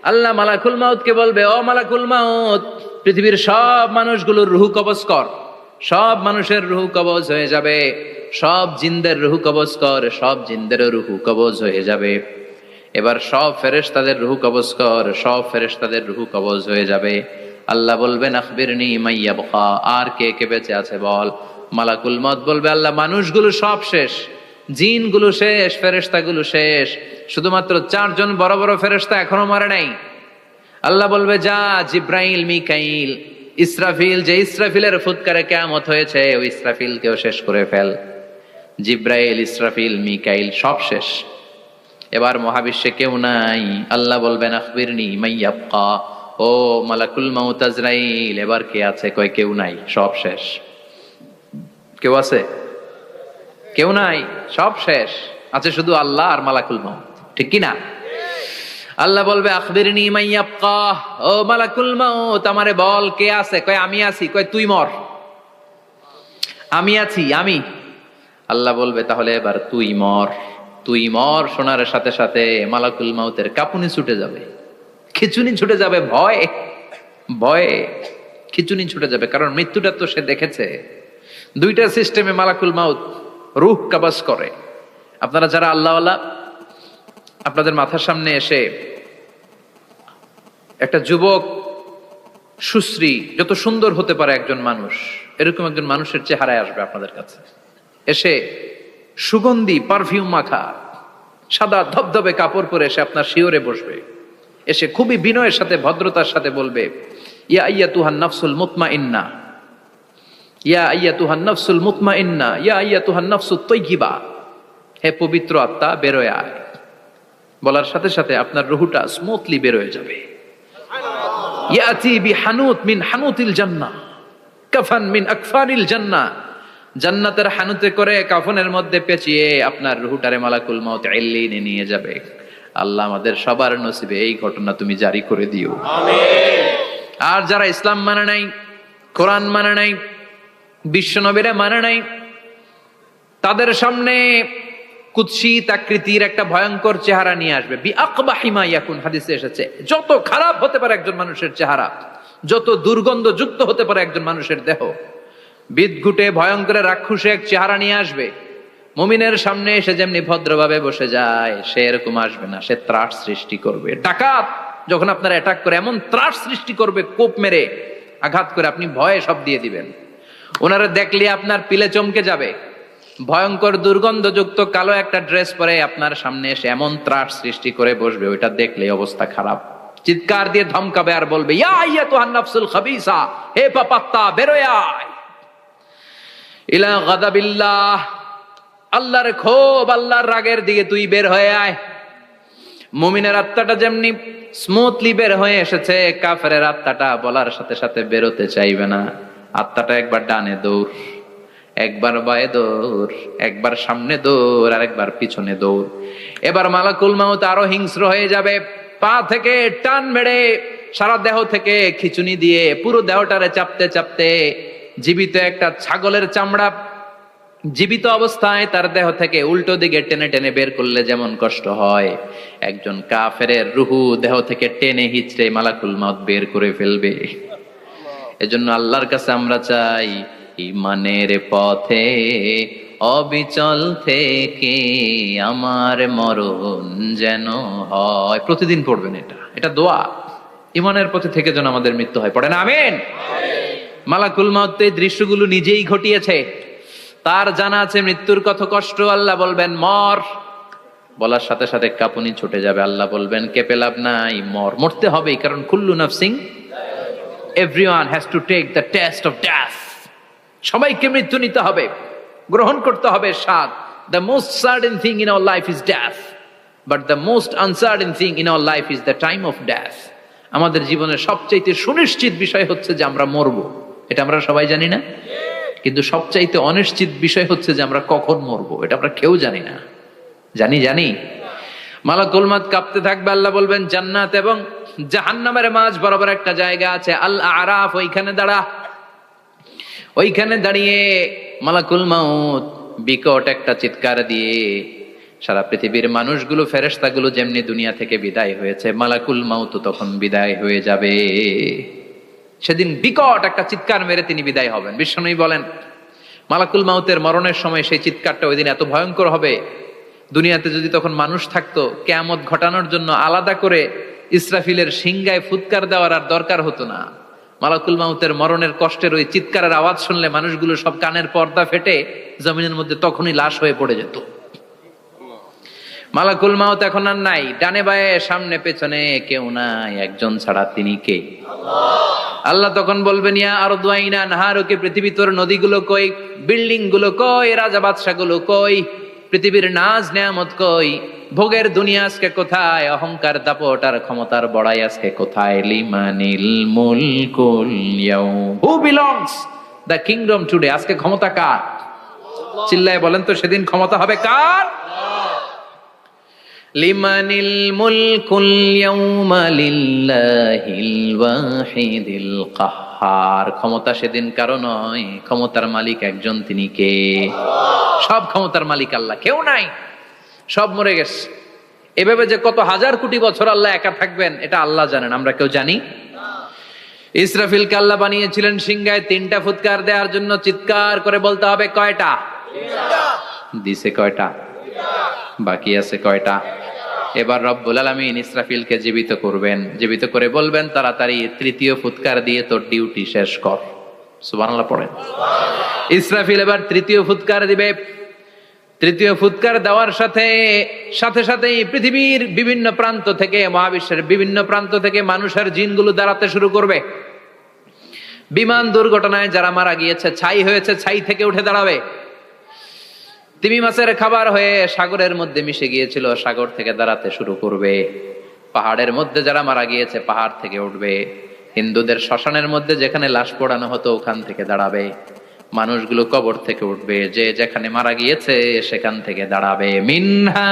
আল্লাহ মালাকুল মাউতকে বলবে, ও মালাকুল মাউত, পৃথিবীর সব মানুষগুলোর রূহ কবজ কর। সব মানুষের রূহ কবজ হয়ে যাবে। সব জিনদের রূহ কবজ কর। সব জিনদেরও রূহ কবজ হয়ে যাবে। এবার সব ফেরেশতাদের রূহ কবজ কর। সব ফেরেশতাদের রূহ কবজ হয়ে যাবে। আল্লাহ বলবেন আখবিরনি মাইয়া বকা, আর কে কে বেঁচে আছে বল। মালাকুল মউত বলবে, আল্লাহ মানুষগুলো সব শেষ, জিনগুলো শেষ, ফেরেশতাগুলো শেষ, শুধুমাত্র 4 জন বড় বড় ফেরেশতা এখনো মরে নাই। আল্লাহ বলবে, যা জিব্রাইল, মিকাইল, ইসরাফিল, যে ইসরাফিলের ফুৎকারে কিয়ামত হয়েছে ওই ইসরাফিলকেও শেষ করে ফেল। জিব্রাইল, ইসরাফিল, মিকাইল সব শেষ। এবার মহাবিশ্বে কেউ নাই। আল্লাহ বলবেন আখবিরনি মাইয়াবকা, ও মালাকুল মাউত আজরাইল, এবার কে আছে? কয় কেউ নাই, সব শেষ। কেউ আছে? কেউ নাই, সব শেষ। আছে শুধু আল্লাহ আর মালাকুল মাউত, ঠিক কি না? আল্লাহ বলবে আখবিরনি মাইয়াবকা, ও মালাকুল মাউত আমারে বল কে আছে? কয় আমি আছি। কয় তুই মর। আমি আছি, আমি। আল্লাহ বলবে তাহলে এবার তুই মর। তুই মর শোনার সাথে সাথে মালাকুল মাউতের কাঁপুনি ছুটে যাবে, খিচুনি ছুটে যাবে, ভয় ভয়ে খিচুনি ছুটে যাবে। কারণ মৃত্যুটা তো সে দেখেছে। দুইটা সিস্টেমে মালাকুল মাউত রূহ কবজ করে। আপনারা যারা আল্লাহওয়ালা, আপনাদের মাথার সামনে এসে একটা যুবক, সুশ্রী, যত সুন্দর হতে পারে একজন মানুষ, এরকম একজন মানুষের চেহারায় আসবে আপনাদের কাছে। এসে সুগন্ধি পারফিউম মাখা সাদা ধবধবে কাপড় পরে এসে আপনার শিওরে বসবে। এসে খুবই বিনয়ের সাথে, ভদ্রতার সাথে বলবে, ইয়া আইয়াতুহান নাফসুল মুতমাইন্না, ইয়া আইয়াতুহান নাফসুল মুতমাইন্না, ইয়া আইয়াতুহান নাফসুত তাইয়্যিবা, হে পবিত্র আত্মা বেরোয় আয়। বলার সাথে সাথে আপনার রুহটা স্মুথলি বের হয়ে যাবে। ইয়াতি বিহানুত মিন হানুতিল জান্নাহ, কাফান মিন আকফানিল জান্নাহ, জান্নাতের হানুতে করে কাফনের মধ্যে পেঁচিয়ে আপনার রুহটারে মালাকুল মাউত ইল্লিনে নিয়ে যাবে। আল্লাহ আমাদের সবার নসিবে এই ঘটনা তুমি জারি করে দিও, আমিন। আর যারা ইসলাম মানে নাই, কোরআন মানে নাই, বিশ্ব নবীরা মানে নাই, তাদের সামনে কুৎসিত আকৃতির একটা ভয়ঙ্কর চেহারা নিয়ে আসবে। বিআকবাহি মা ইয়াকুন, হাদিসে এসেছে, যত খারাপ হতে পারে একজন মানুষের চেহারা, যত দুর্গন্ধযুক্ত হতে পারে একজন মানুষের দেহ, বিদঘুটে ভয়ঙ্কর রাক্ষসে এক চেহারা নিয়ে আসবে। মুমিনের সামনে এসে যেমনি ভদ্রভাবে বসে যায়, সে এরকম আসবে না। সে ত্রাস সৃষ্টি করবে। ডাকাত যখন আপনার অ্যাটাক করে এমন ত্রাস সৃষ্টি করবে, কোপ মেরে আঘাত করে আপনি ভয়ে সব দিয়ে দিবেন। ওনারা দেখলে আপনার পিলে চমকে যাবে। ভয়ঙ্কর দুর্গন্ধযুক্ত কালো একটা ড্রেস পরে আপনার সামনে এসে এমন ত্রাস সৃষ্টি করে বসবে, ওইটা দেখলে অবস্থা খারাপ। চিৎকার দিয়ে ধমকাবে আর বলবে, ইয়া আইয়াতুহান নাফসুল খাবিসা, হে পাপাত্তা বেরোয় আয় ইলা গাদাবিল্লাহ, আল্লাহর ক্ষোভ, আল্লাহর রাগের দিকে তুই বের হয়ে আয়। মুমিনের আত্মাটা যেমনি স্মুথলি বের হয়ে এসেছে, কাফেরের আত্মাটা বলার সাথে সাথে বেরোতে চাইবে না। আত্মাটা একবার ডানে দৌড়, একবার বায়ে দৌড়, একবার সামনে দৌড়, আর একবার পিছনে দৌড়। এবার মালাকুল মাউত আরো হিংস্র হয়ে যাবে। পা থেকে টান মেরে সারা দেহ থেকে খিচুনি দিয়ে পুরো দেহটারে চাপতে চাপতে জীবিত একটা ছাগলের চামড়া জীবিত অবস্থায় তার দেহ থেকে উল্টো দিকে টেনে টেনে বের করলে যেমন কষ্ট হয়, একজন কাফেরের রুহু দেহ থেকে টেনে হিচড়ে মালাকুল মাউত বের করে ফেলবে। এজন্য আল্লাহর কাছে আমরা চাই, ঈমানের পথে অবিচল থেকে আমার মরণ যেন হয়। প্রতিদিন পড়বেন এটা দোয়া। ঈমানের পথে থেকে যেন আমাদের মৃত্যু হয়। পড়েন আমিন। মালাকুল মাউত এই দৃশ্যগুলো নিজেই ঘটিয়েছে। তার জানা আছে মৃত্যুর কত কষ্ট। আল্লাহ বলবেন মর, বলার সাথে সাথে কাঁপুনি ছুটে যাবে। আল্লাহ বলবেন কেঁপে লাভ নাই, মরতে হবে, কারণ কুল্লু নাফসিং, everyone has to take the test of death. সবাইকে মৃত্যু নিতে হবে, গ্রহণ করতে হবে স্বাদ। The most certain thing in our life is death, but the most uncertain thing in our life is the time of death. আমাদের জীবনের সবচাইতে সুনিশ্চিত বিষয় হচ্ছে যে আমরা মরবো, এটা আমরা সবাই জানি না। কিন্তু সবচাইতে অনিশ্চিত বিষয় হচ্ছে যে আমরা কখন মরবো, এটা আমরা কেউ জানি না। জানি মালাকুল মউত কাঁপতে থাকবে। আল্লাহ বলবেন জান্নাত এবং জাহান্নামের মাঝ বরাবর একটা জায়গা আছে, আল আরাফ, ওইখানে দাঁড়া। ওইখানে দাঁড়িয়ে মালাকুল মউত বিকট একটা চিৎকার দিয়ে সারা পৃথিবীর মানুষগুলো, ফেরেশতাগুলো যেমনি দুনিয়া থেকে বিদায় হয়েছে, মালাকুল মউত তখন বিদায় হয়ে যাবে। সেদিন বিকট একটা চিৎকার মেরে তিনি বিদায় হবেন। বিশ্বনবী বলেন মালাকুল মউতের মরণের সময় সেই চিৎকারটা ওই দিন এত ভয়ঙ্কর হবে, দুনিয়াতে যদি তখন মানুষ থাকতো, কিয়ামত ঘটানোর জন্য আলাদা করে ইসরাফিলের সিংগায় ফুৎকার দেওয়ার আর দরকার হতো না। মালাকুল মউতের মরণের কষ্টের ওই চিৎকারের আওয়াজ শুনলে মানুষগুলো সব কানের পর্দা ফেটে জমিনের মধ্যে তখনই লাশ হয়ে পড়ে যেত। মালাকুল মউত এখন আর নাই, ডানে বায়ে সামনে পেছনে কেউ নাই, একজন ছাড়া, তিনি কে? আল্লাহ তখন বলবেন ইয়া আরদু আইনা নাহারুকে, পৃথিবী তোর নদীগুলো কই, বিল্ডিং গুলো কই, রাজা বাদশা গুলো কই, পৃথিবীর নাজ নেয়ামত কই, ভোগের দুনিয়া আজকে কোথায়, অহংকার দাপট আর ক্ষমতার বড়াই আজকে কোথায়? লিমানিল মুলকুল ইয়াউম, who belongs the kingdom today, আজকে ক্ষমতা কার? চিল্লায় বলেন তো সেদিন ক্ষমতা হবে কার? লিমানিল মুলকুল ইয়াউমা লিল্লাহিল ওয়াহিদিল কাহ্হার, ক্ষমতা সেদিন কারো নয়, ক্ষমতার মালিক একজন, তিনি কে? সব ক্ষমতার মালিক আল্লাহ, কেউ নাই, সব মরে গেছে। এভাবে যে কত হাজার কোটি বছর আল্লাহ একা থাকবেন এটা আল্লাহ জানেন, আমরা কেউ জানি? ইসরাফিলকে আল্লাহ বানিয়েছিলেন সিংহায় 3টা ফুৎকার দেওয়ার জন্য, চিৎকার করে বলতে হবে কয়টা? দিছে কয়টা? বাকি আছে কয়টা? এবার রব্বুল আলামিন ইসরাফিলকে জীবিত করবেন, জীবিত করে বলবেন তাড়াতাড়ি 3য় ফুৎকার দিয়ে তোর ডিউটি শেষ কর। সুবহানাল্লাহ পড়েন। ইসরাফিল এবার 3য় ফুৎকার দিবে। 3য় ফুৎকার দেওয়ার সাথে সাথেই পৃথিবীর বিভিন্ন প্রান্ত থেকে, মহাবিশ্বের বিভিন্ন প্রান্ত থেকে মানুষের জিনগুলো দাঁড়াতে শুরু করবে। বিমান দুর্ঘটনায় যারা মারা গিয়েছে, ছাই হয়েছে, ছাই থেকে উঠে দাঁড়াবে। তিমি মাছের খাবার হয়ে সাগরের মধ্যে মিশে গিয়েছিল, সাগর থেকে দাঁড়াতে শুরু করবে। পাহাড়ের মধ্যে যারা মারা গিয়েছে, পাহাড় থেকে উঠবে। হিন্দুদের শ্মশানের মধ্যে যেখানে লাশ পোড়ানো হতো, ওখান থেকে দাঁড়াবে। মানুষগুলো কবর থেকে উঠবে, যে যেখানে মারা গিয়েছে সেখান থেকে দাঁড়াবে। মিনহা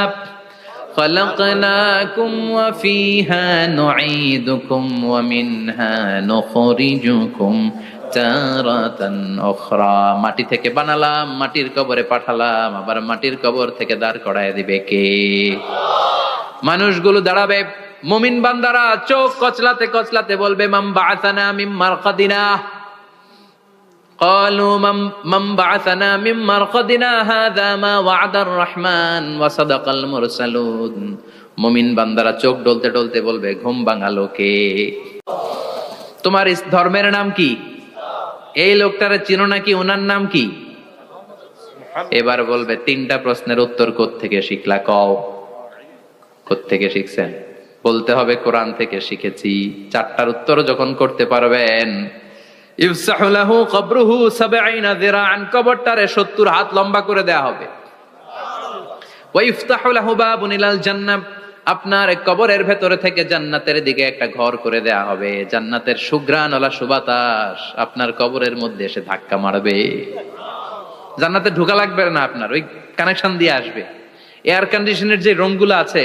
খালাকনাকুম ওয়া ফিহা নুঈদুকুম ওয়া মিনহা নুখরিজুকুম তারাতান উখরা, মাটি থেকে বানালাম, মাটির কবরে পাঠালাম, আবার মাটির কবর থেকে দাঁড় করায় দিবে কে? মানুষগুলো দাঁড়াবে। মুমিন বান্দারা চোখ কচলাতে কচলাতে বলবে মান বাআসানা মিন মারকাদিনা, ক্বালু মান বাআসানা মিন মারকাদিনা হাযা মা ওয়া'দার রহমান ওয়া সাদাকাল মুরসালুন। মুমিন বান্দারা চোখ ডলতে ডলতে বলবে ঘুম ভাঙালো কে? তোমার ধর্মের নাম কি? এই লোকটারে চিনো নাকি? ওনার নাম কি? এবার বলবে 3টা প্রশ্নের উত্তর কোত্থেকে শিখলা? কও কোত্থেকে শিখছেন? বলতে হবে কোরআন থেকে শিখেছি। 4টার উত্তর যখন করতে পারবেন, ইফসাহু লাহু কবরুহু 70 যিরাআন, কবরটারে 70 হাত লম্বা করে দেয়া হবে। ওয়া ইফতাহু লাহু বাবুন ইলাল জান্নাহ, আপনার কবরের ভেতরে থেকে জান্নাতের দিকে একটা ঘর করে দেয়া হবে। জান্নাতের সুঘ্রাণওয়ালা সুবাতাস আপনার কবরের মধ্যে এসে ধাক্কা মারবে। জান্নাতে ঢোকা লাগবে না, আপনার ওই কানেকশন দিয়ে আসবে। এয়ার কন্ডিশনের যে রুমগুলো আছে,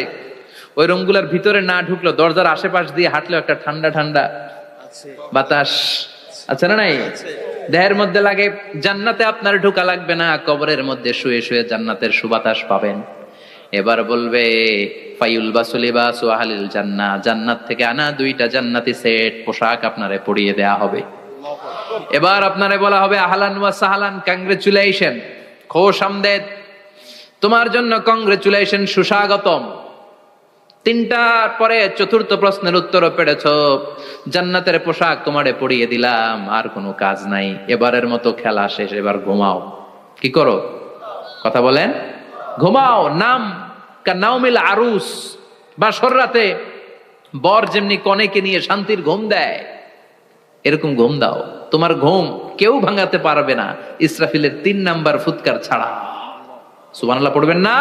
ওই রুমগুলোর ভিতরে না ঢুকলো, দরজার আশেপাশ দিয়ে হাঁটলেও একটা ঠান্ডা ঠান্ডা বাতাস আছে না নাই? দেহের মধ্যে লাগে। জান্নাতে আপনার ঢোকা লাগবে না, কবরের মধ্যে শুয়ে শুয়ে জান্নাতের সুবাতাস পাবেন। এবার বলবে ফায়ুলবাসু লিবাসু আহলিল জান্নাহ, জান্নাত থেকে আনা 2টা জান্নাতি সেট পোশাক আপনারে পরিয়ে দেয়া হবে। এবার আপনারে বলা হবে আহলান ওয়া সাহলান, কংগ্রেচুলেশন, খোশ আমদেদ, তোমার জন্য কংগ্রেচুলেশন, সুস্বাগতম। 3টার পরে 4র্থ প্রশ্নের উত্তরও পেরেছো, জান্নাতের পোশাক তোমারে পরিয়ে দিলাম, আর কোনো কাজ নাই, এবারের মতো খেলা শেষ, এবার ঘুমাও। কি করো? কথা বলেন। ঘুমাও। নাম কানাউমিল আরুস, বাসর রাতে বর যেমনি কনেকে নিয়ে শান্তির ঘুম দেয়, এরকম ঘুম দাও। তোমার ঘুম কেউ ভাঙাতে পারবে না ইসরাফিলের 3 নাম্বার ফুৎকার ছাড়া। সুবহানাল্লাহ পড়বেন না?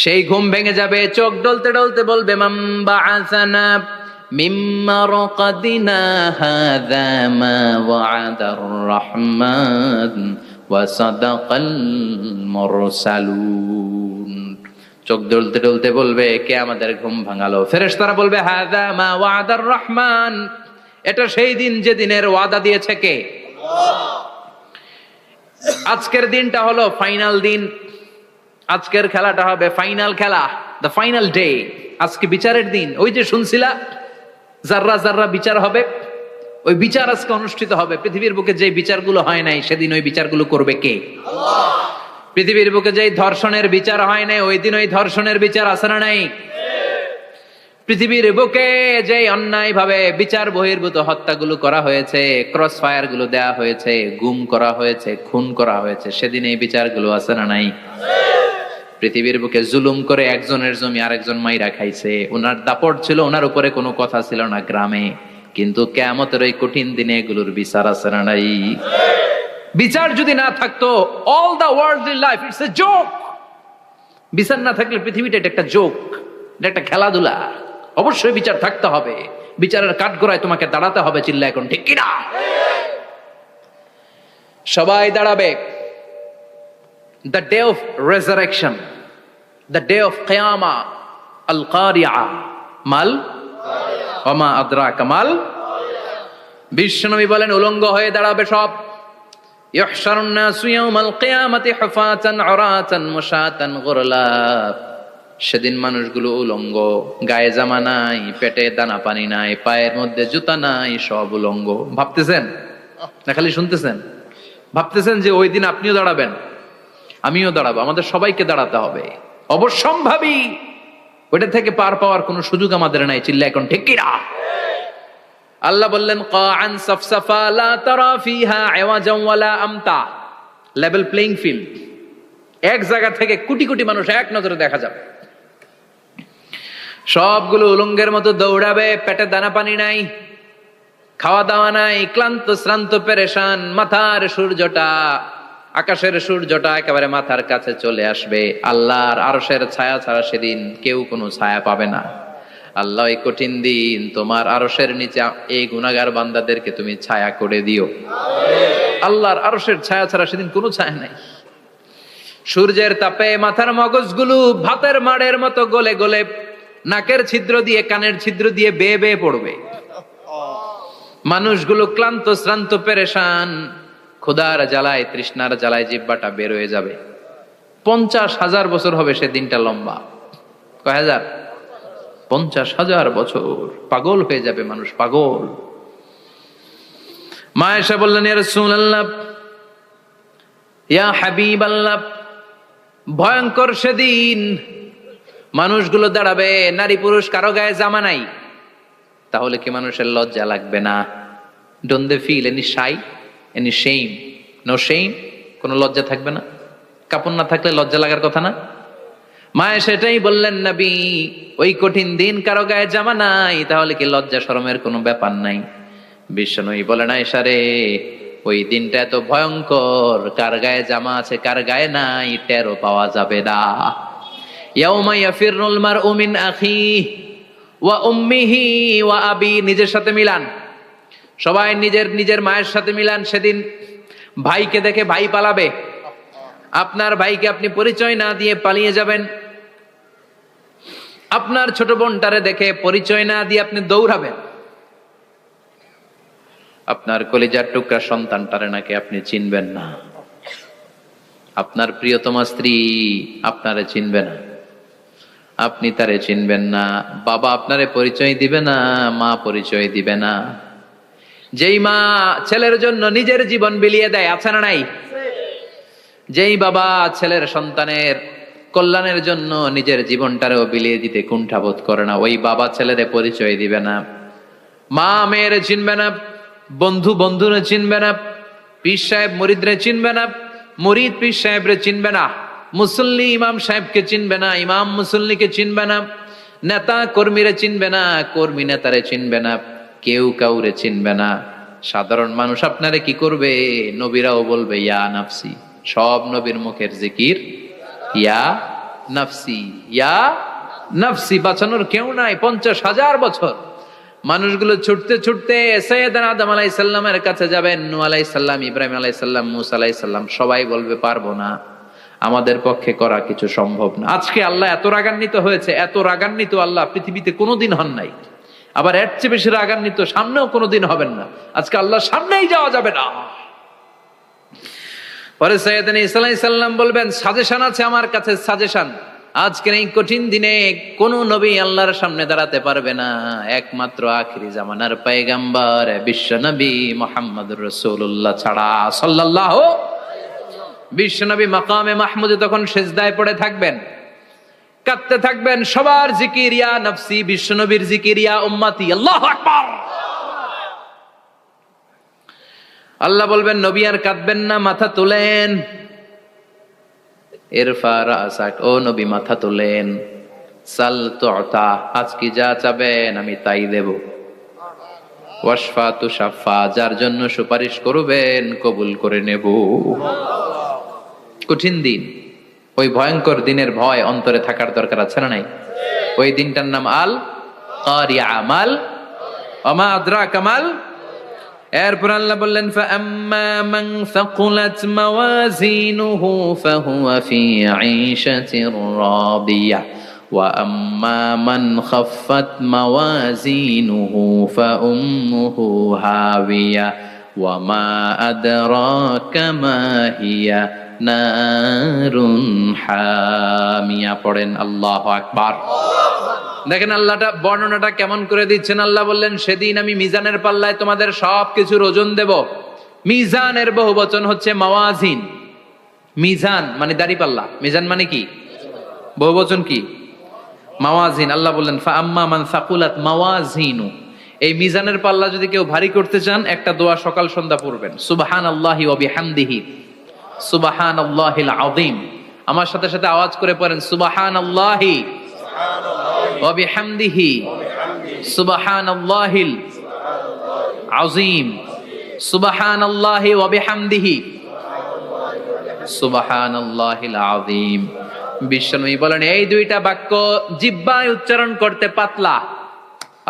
সেই ঘুম ভেঙে যাবে, চোখ ডলতে ডলতে বলবে মান বাআসানা মিন মারকাদিনা হাযা মা ওয়া'দার রাহমান ওয়া সাদাকাল মুরসালুন। চোখ ডলতে ডলতে বলবে, কে আমাদের ঘুম ভাঙালো? ফেরেশতারা বলবে হাযা মা ওয়া'দার রাহমান, এটা সেই দিন যে দিনের ওয়াদা দিয়েছে কে? আল্লাহ। আজকের দিনটা হলো ফাইনাল দিন, আজকের খেলাটা হবে ফাইনাল খেলা, দ্য ফাইনাল ডে। আজকে বিচারের দিন। ওই যে শুনছিলা যাররা যাররা বিচার হবে, ওই বিচার আজকে অনুষ্ঠিত হবে। পৃথিবীর বুকে যে বিচারগুলো হয় নাই সেদিন ওই বিচারগুলো করবে কে? আল্লাহ। পৃথিবীর বুকে যে ধর্ষণের বিচার হয় নাই ওই দিন ওই ধর্ষণের বিচার আছে না নাই? পৃথিবীর বুকে যে অন্যায় ভাবে বিচার বহির্ভূত হত্যাগুলো করা হয়েছে, ক্রস ফায়ার গুলো দেয়া হয়েছে, গুম করা হয়েছে, খুন করা হয়েছে, সেদিন এই বিচারগুলো আছে না নাই? পৃথিবীর বুকে জুলুম করে একজনের জমি আরেকজন মাইরা খাইছে, ওনার দাপট ছিল, ওনার উপরে কোনো কথা ছিল না গ্রামে, কিন্তু কিয়ামতের ওই কঠিন দিনে এগুলোর বিচার আছে না নাই? বিচার যদি না থাকতো, all the worldly life it's a joke. বিচার না থাকলে পৃথিবীটা এটা একটা জোক, এটা একটা খেলাধুলা। অবশ্যই বিচার থাকতে হবে, বিচারের কাঠগড়ায় তোমাকে দাঁড়াতে হবে। চিল্লা এখন ঠিক কিনা? সবাই দাঁড়াবে। The day of resurrection, the day of qiyamah, al-qari'ah, mal wama adraka mal। বিশ্বনবী বলেন উলঙ্গ হয়ে দাঁড়াবে সব। ইহশারুন নাসু ইয়াওমাল কিয়ামাতি হুফাতান উরাতান মুশাতান গুরলা। সেদিন মানুষগুলো উলঙ্গ, গায়ে জামা নাই, পেটে দানা পানি নাই, পায়ের মধ্যে জুতা নাই, সব উলঙ্গ। ভাবতেছেন না খালি শুনতেছেন? ভাবতেছেন যে ওই দিন আপনিও দাঁড়াবেন, আমিও দাঁড়াবো, আমাদের সবাইকে দাঁড়াতে হবে। অবশ্যম্ভাবী, ওইটা থেকে পার পাওয়ার কোনো সুযোগ আমাদের নাই। চিল্লা এখন ঠিক কিনা? আল্লাহ বললেন কাআন সাফসাফা লা তারা ফিহা আওয়াজান ওয়ালা আমতা, লেভেল প্লেইং ফিল্ড। এক জায়গা থেকে কোটি কোটি মানুষ এক নজরে দেখা যাবে। সবগুলো উলঙ্গের মতো দৌড়াবে, পেটে দানা পানি নাই, খাওয়া দাওয়া নাই, ক্লান্ত শ্রান্ত পেরেশান। মাথার সূর্যটা, আকাশের সূর্যটা একেবারে মাথার কাছে চলে আসবে। আল্লাহর আরশের ছায়া ছাড়া সেদিন কেউ কোনো ছায়া পাবে না। আল্লাহ এই কঠিন দিন তোমার আরশের নিচে এই গুনাহগার বান্দাদেরকে তুমি ছায়া করে দিও। আল্লাহর আরশের ছায়া ছাড়া সেদিন কোনো ছায়া নাই। সূর্যের তাপে মাথার মগজগুলো ভাতের মাড়ের মতো গলে গলে নাকের ছিদ্র দিয়ে কানের ছিদ্র দিয়ে বেয়ে বেয়ে পড়বে। মানুষগুলো ক্লান্ত শ্রান্ত পেরেশান, ক্ষুধার জ্বালায় তৃষ্ণার জ্বালায় জিহ্বাটা বের হয়ে যাবে। 50,000 বছর হবে সে দিনটা লম্বা। কয় হাজার? 50,000 বছর। পাগল হয়ে যাবে মানুষ, পাগল। মা এসে বললেন ইয়া রাসূলুল্লাহ, ইয়া হাবিবাল্লাহ, ভয়ঙ্কর সেদিন মানুষগুলো দাঁড়াবে, নারী পুরুষ কারো গায়ে জামা নাই। তাহলে কি মানুষের লজ্জা লাগবে না? Don't they feel any shy, any shame? No shame? কোনো লজ্জা থাকবে না? কাপড় না থাকলে লজ্জা লাগার কথা না? মায়ে সেটাই বললেন নবী, ওই কঠিন দিন কারো গায়ে জামা নাই, তাহলে কি লজ্জা শরমের কোনো ব্যাপার নাই? বিশ্বনবী বলেন আয়েশা রে, ওই দিনটা এত ভয়ঙ্কর, কার গায়ে জামা আছে কার গায়ে নাই টেরও পাওয়া যাবে না। ইয়াউমা ইয়াফিরুল মারউ মিন আখিহি ওয়া উম্মিহি ওয়া আবি, নিজের সাথে মিলান, সবাই নিজের নিজের মায়ের সাথে মিলান। সেদিন ভাইকে দেখে ভাই পালাবে। আপনার ভাইকে আপনি পরিচয় না দিয়ে পালিয়ে যাবেন। আপনার ছোট বোনটারে দেখে পরিচয় না দিয়ে আপনি দৌড়াবেন। আপনার কলিজার টুকরা সন্তানটারে নাকি আপনি চিনবেন না। আপনার প্রিয়তমা স্ত্রী আপনারে চিনবে না, আপনি তারে চিনবেন না। বাবা আপনারে পরিচয় দিবে না, মা পরিচয় দিবে না। যেই মা ছেলের জন্য নিজের জীবন বিলিয়ে দেয়, আছে না নাই? যেই বাবা ছেলের সন্তানের কল্যাণের জন্য নিজের জীবনটারেও বিলিয়ে দিতে কুণ্ঠাবোধ করে না, ওই বাবা ছেলেরে পরিচয় দিবে না। মা মেয়েরে চিনবে না, বন্ধু বন্ধুরে চিনবে না, পীর সাহেব মুরিদরে চিনবে না, মুরিদ পীর সাহেবরে চিনবে না। মুসল্লি ইমাম সাহেবকে চিনবে না, ইমাম মুসল্লিকে চিনবে না, নেতা কর্মীরে চিনবে না, কর্মী নেতারে চিনবে না, কেউ কাউরে চিনবে না। সাধারণ মানুষ আপনারে কি করবে? নবীরাও বলবে ইয়া নাফসি। সব নবীর মুখের জিকির ইয়া নাফসি, ইয়া নাফসি। বাঁচানোর কেউ নাই। 50,000 বছর মানুষগুলো ছুটতে ছুটতে সাইয়েদনা আদম আলাইহিস সালামের কাছে যাবেন, নূহ আলাইহিস সালাম, ইব্রাহিম আলাইহিস সালাম, মূসা আলাইহিস সালাম। সবাই বলবে পারবো না, আমাদের পক্ষে করা কিছু সম্ভব না। আজকে আল্লাহ এত রাগান্বিত হয়েছে, এত রাগান্বিত আল্লাহ পৃথিবীতে কোনোদিন হন নাই। আবার এর চেয়ে বেশি রাগান্বিত সামনেও কোনোদিন হবেন না। আজকে আল্লাহ সামনেই যাওয়া যাবে না। পরে সাইয়েদনা ঈসা আলাইহিস সালাম বলবেন সাজেশন আছে আমার কাছে, সাজেশন। আজকের এই কঠিন দিনে কোন নবী আল্লাহর সামনে দাঁড়াতে পারবে না, একমাত্র আখিরি জামানার পয়গম্বর বিশ্ব নবী মুহাম্মদুর রাসূলুল্লাহ ছাড়া সাল্লাল্লাহু। বিশ্ব নবী মাকামে মাহমুদে তখন সিজদায় পড়ে থাকবেন, কাঁদতে থাকবেন। সবার জিকির ইয়া নফসি, বিশ্ব নবীর জিকির ইয়া উম্মতি। আল্লাহু আকবার। আল্লাহ বলবেন নবী আর কাঁদবেন না, মাথা তুলেন। ইরফা রাসাক, ও নবী মাথা তোলেন। সাল তুতা, আজকে যা চাবেন আমি তাই দেব। ওয়াশফা তুশাফা, যার জন্য সুপারিশ করবেন কবুল করে নেব। কঠিন দিন, ওই ভয়ঙ্কর দিনের ভয় অন্তরে থাকার দরকার আছে না নাই? ওই দিনটার নাম আল কারিয়া, মাল ওমা আদরাকা মাল। এরপর আল্লাহ বললেন ফাআম্মা মান সাকুলাত মাওয়াজিনুহু ফাহুয়া ফি আইশাতির রাদিয়া ওয়া আম্মা মান খাফফাত মাওয়াজিনুহু ফাউম্মুহু হাবিয়া ওয়া মা আদরাকা মা হিয়া নারুন হামিয়া। পড়েন আল্লাহু আকবার। দেখেন আল্লাহটা বর্ণনাটা কেমন করে দিচ্ছেন। আল্লাহ বললেন সেদিন আমি মিজানের পাল্লায় তোমাদের সবকিছুর ওজন দেব। মিজানের বহুবচন হচ্ছে মাওয়াজিন। মিজান মানে দাঁড়িপাল্লা, মিজান মানে কি? বহুবচন কি? মাওয়াজিন। আল্লাহ বললেন ফাআম্মা মান সাকুলাত মাওয়াজিনু, এই মিজানের পাল্লা যদি কেউ ভারী করতে চান একটা দোয়া সকাল সন্ধ্যা পড়বেন, সুবহানাল্লাহি ওয়া বিহামদিহি সুবহানাল্লাহিল আযীম। আমার সাথে সাথে আওয়াজ করে পড়েন সুবহানাল্লাহি ওয়া বিহামদিহি সুবহানাল্লাহিল আযীম, সুবহানাল্লাহি ওয়া বিহামদিহি সুবহানাল্লাহিল আযীম। বিশ্বনবী বলেন এই দুইটা বাক্য জিহ্বায় উচ্চারণ করতে পাতলা,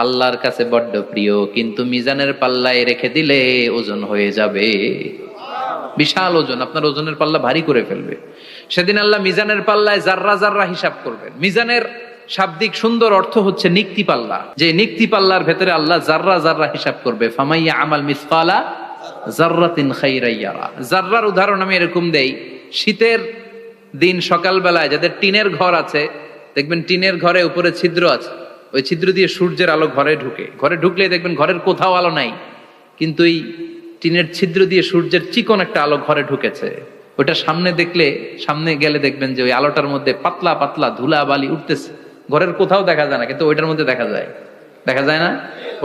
আল্লাহর কাছে বড্ড প্রিয়, কিন্তু মিজানের পাল্লায় রেখে দিলে ওজন হয়ে যাবে বিশাল ওজন, আপনার ওজনের পাল্লা ভারী করে ফেলবে। সেদিন আল্লাহ মিজানের পাল্লায় জাররা জাররা হিসাব করবেন। মিজানের শাব্দিক সুন্দর অর্থ হচ্ছে নিক্তি পাল্লা, যে নিক্তি পাল্লার ভেতরে আল্লাহ জাররা জাররা হিসাব করবে। ফামাইয়া আমাল মিসকালা জাররাতিন খাইরান ইয়ারা। জাররার উদাহরণ আমি এরকম দেই, শীতের দিন সকালবেলায় যাদের টিনের ঘর আছে, দেখবেন টিনের ঘরে উপরে ছিদ্র আছে, ওই ছিদ্র দিয়ে সূর্যের আলো ঘরে ঢুকে। ঘরে ঢুকলে দেখবেন ঘরের কোথাও আলো নাই, কিন্তু এই টিনের ছিদ্র দিয়ে সূর্যের চিকন একটা আলো ঘরে ঢুকেছে। ওটা সামনে দেখলে, সামনে গেলে দেখবেন যে ওই আলোটার মধ্যে পাতলা পাতলা ধুলা বালি উঠতেছে, ঘরের কোথাও দেখা যায় না, কিন্তু ওইটার মধ্যে দেখা যায়। দেখা যায় না?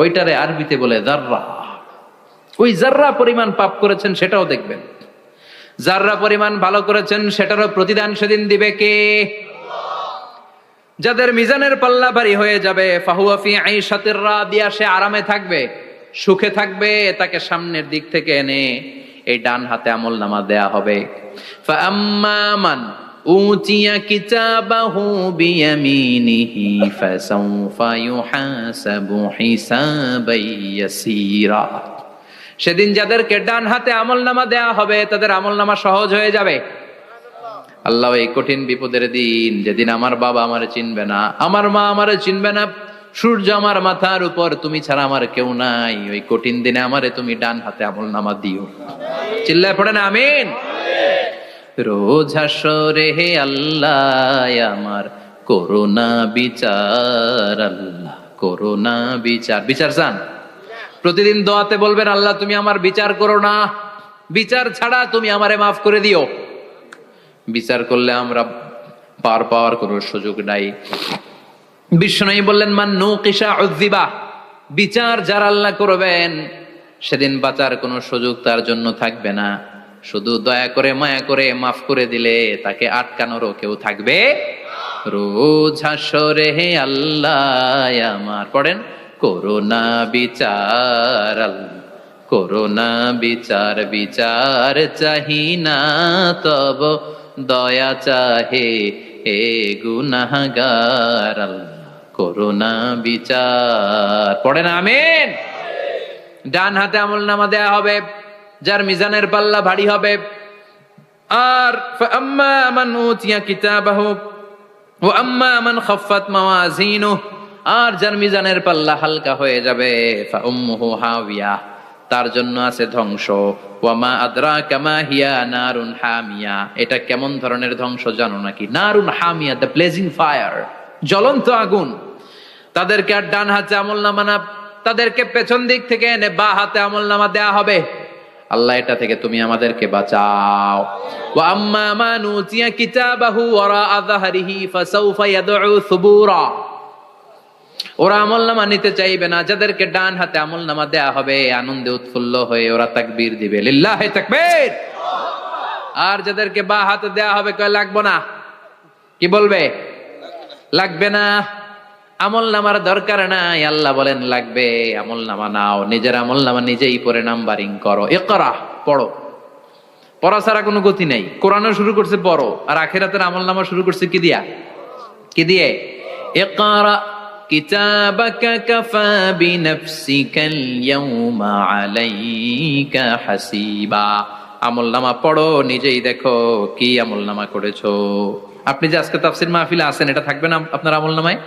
ওইটারে আরবিতে বলে জাররা। ওই জাররা পরিমাণ পাপ করেছেন সেটাও দেখবেন, জাররা পরিমাণ ভালো করেছেন সেটারও প্রতিদান সেদিন দিবে কে? যাদের মিজানের পাল্লা ভারী হয়ে যাবে, ফাহুয়া ফি আইশাতির রাদিয়া, সে আরামে থাকবে, সুখে থাকবে। তাকে সামনের দিক থেকে এনে এই ডান হাতে আমলনামা দেয়া হবে। ফাআম্মা মান উতিয়া কিতাবাহু বিয়ামিনিহি ফাসাউফা ইউহাসাবু হিসাবান ইয়াসীরা। সেদিন যাদেরকে ডান হাতে আমলনামা দেয়া হবে তাদের আমলনামা সহজ হয়ে যাবে। আল্লাহ এই কঠিন বিপদের দিন, যেদিন আমার বাবা আমারে চিনবে না, আমার মা আমারে চিনবে না, সূর্য আমার মাথার উপর, তুমি ছাড়া আমার কেউ নাই, ওই কঠিন দিনে আমারে তুমি ডান হাতে আমলনামা দিও। চিল্লায় পড়েন আমিন। রোজ হাসরে হে আল্লাহ আমার করোনা বিচার, আল্লাহ করোনা বিচার। বিচার চান? প্রতিদিন দোয়াতে বলবেন আল্লাহ তুমি আমার বিচার করো না, বিচার ছাড়া তুমি আমারে মাফ করে দিও। বিচার করলে আমরা পার পাওয়ার কোনো সুযোগ নাই। বিষ্ণু বললেন মান নুকিশা উযিবা, বিচার যারা আল্লাহ করবেন সেদিন বাঁচার কোনো সুযোগ তার জন্য থাকবে না। শুধু দয়া করে মায়া করে মাফ করে দিলে তাকে আটকানোরও কেউ থাকবে। রোজ হাসরে হে আল্লাহ আমার, পড়েন, করোনা বিচার আল্লাহ, করোনা বিচার, বিচার চাহি না তব দয়া চাহে হে গুনাহগার আল্লাহ, করোনা বিচার। পড়েন আমিন। ডান হাতে আমলনামা দেয়া হবে যার মিজানের পাল্লা ভারী হবে। আর ফাআম্মা মান উতিয়া কিতাবাহু ওয়া আম্মা মান খাফফাত মাওয়াজিনুহু, আর যার মিজানের পাল্লা হালকা হয়ে যাবে, ফাউম্মুহু হাওিয়া, তার জন্য আছে ধ্বংস। ওয়া মা আদরাকা মা হিয়া নারুন হামিয়া, এটা কেমন ধরনের ধ্বংস জানো নাকি? নারুন হামিয়া, দ্য ব্লেজিং ফায়ার, জ্বলন্ত আগুন। তাদেরকে আর ডান হাতে আমলনামা না, তাদেরকে পেছন দিক থেকে এনে বা হাতে আমলনামা দেয়া হবে। আল্লাহ এটা থেকে তুমি আমাদেরকে বাঁচাও। ওয়া আম্মা মান উতিয়া কিতাবাহু ওয়ারাআ যাহরিহি ফাসাউফা ইয়াদউ সুবুরা, ওরা আমলনামা নিতে চাইবে না। যাদেরকে ডান হাতে আমলনামা দেয়া হবে আনন্দে উৎফুল্ল হয়ে ওরা তাকবীর দিবে, লিল্লাহি তাকবীর। আর যাদেরকে বা হাতে দেয়া হবে কয় লাগবে না, কি বলবে? লাগবে না, আমলনামার দরকার নাই। আল্লাহ বলেন লাগবে, আমলনামা নাও, নিজের আমলনামা নিজেই পড়ে নাম্বারিং করো। ইকরা, পড়ো। পড়া ছাড়া কোনো গতি নেই। কোরআনও শুরু করছে পড়ো, আর আখিরাতের আমলনামা শুরু করছে কি দিয়া? কি দিয়ে? ইকরা কিতাবাকা কাফা বিনাফসিকাল ইয়াউমা আলাইকা হাসিবা। আমলনামা পড়ো, নিজেই দেখো কি আমলনামা করেছো। আপনি যে আজকে তাফসীর মাহফিলে আছেন, এটা থাকবে না আপনার আমলনামায়?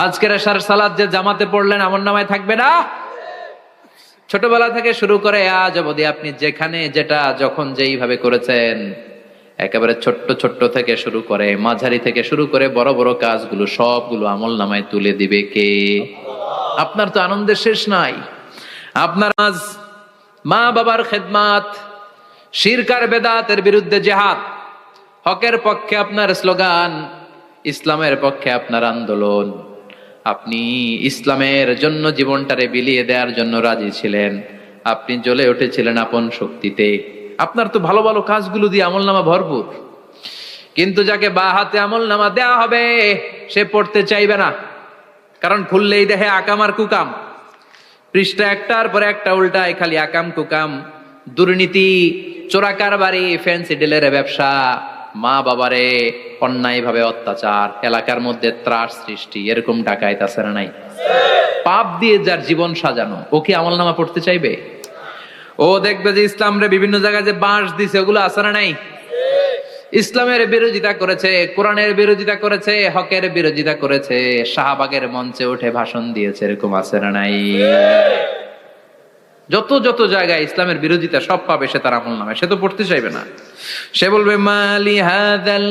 আজকের এশার সালাত যে জামাতে পড়লেন, আমলনামায় থাকবে না? ছোটবেলা থেকে শুরু করে আজ অবধি আপনি যেখানে যেটা যখন যেইভাবে করেছেন, একেবারে ছোট্ট ছোট্ট থেকে শুরু করে মাঝারি থেকে শুরু করে বড় বড় কাজগুলো সবগুলো আমলনামায় তুলে দিবে কে? আপনার তো আনন্দের শেষ নাই। আপনার আজ মা বাবার খেদমাত, শিরক আর বেদাতের বিরুদ্ধে জিহাদ, হকের পক্ষে আপনার স্লোগান, ইসলামের পক্ষে আপনার আন্দোলন, আপনি ইসলামের জন্য জীবনটারে বিলিয়ে দেওয়ার জন্য রাজি ছিলেন, আপনি জ্বলে উঠেছিলেন আপন শক্তিতে। আপনার তো ভালো ভালো কাজগুলো দিয়ে আমলনামা ভরপুর। কিন্তু যাকে বা হাতে আমলনামা দেয়া হবে সে পড়তে চাইবে না, কারণ খুললেই দেখে আকাম আর কুকাম, পৃষ্ঠা একটার পরে একটা উল্টায় খালি আকাম কুকাম, দুর্নীতি, চোরাকারবারি, ফ্যান্সি ডিলের ব্যবসা, মা বাবারে অন্যায় ভাবে অত্যাচার, এলাকার মধ্যে ত্রাস সৃষ্টি, এরকম ডাকাইত আছে না নাই? পাপ দিয়ে যার জীবন সাজানো, ও কি আমলনামা পড়তে চাইবে? ও দেখবে যে ইসলামরে বিভিন্ন জায়গায় যে বাঁশ দিছে, ওগুলো আছে না নাই? ইসলামের বিরোধিতা করেছে, কোরআনের বিরোধিতা করেছে, হকের বিরোধিতা করেছে, শাহবাগের মঞ্চে উঠে ভাষণ দিয়েছে, এরকম আছে না নাই? যত যত জায়গায় ইসলামের বিরোধিতা সব পাবে সে তার আমলনামায়, সে তো পড়তে চাইবে না। সে বলবে মালি হাযাল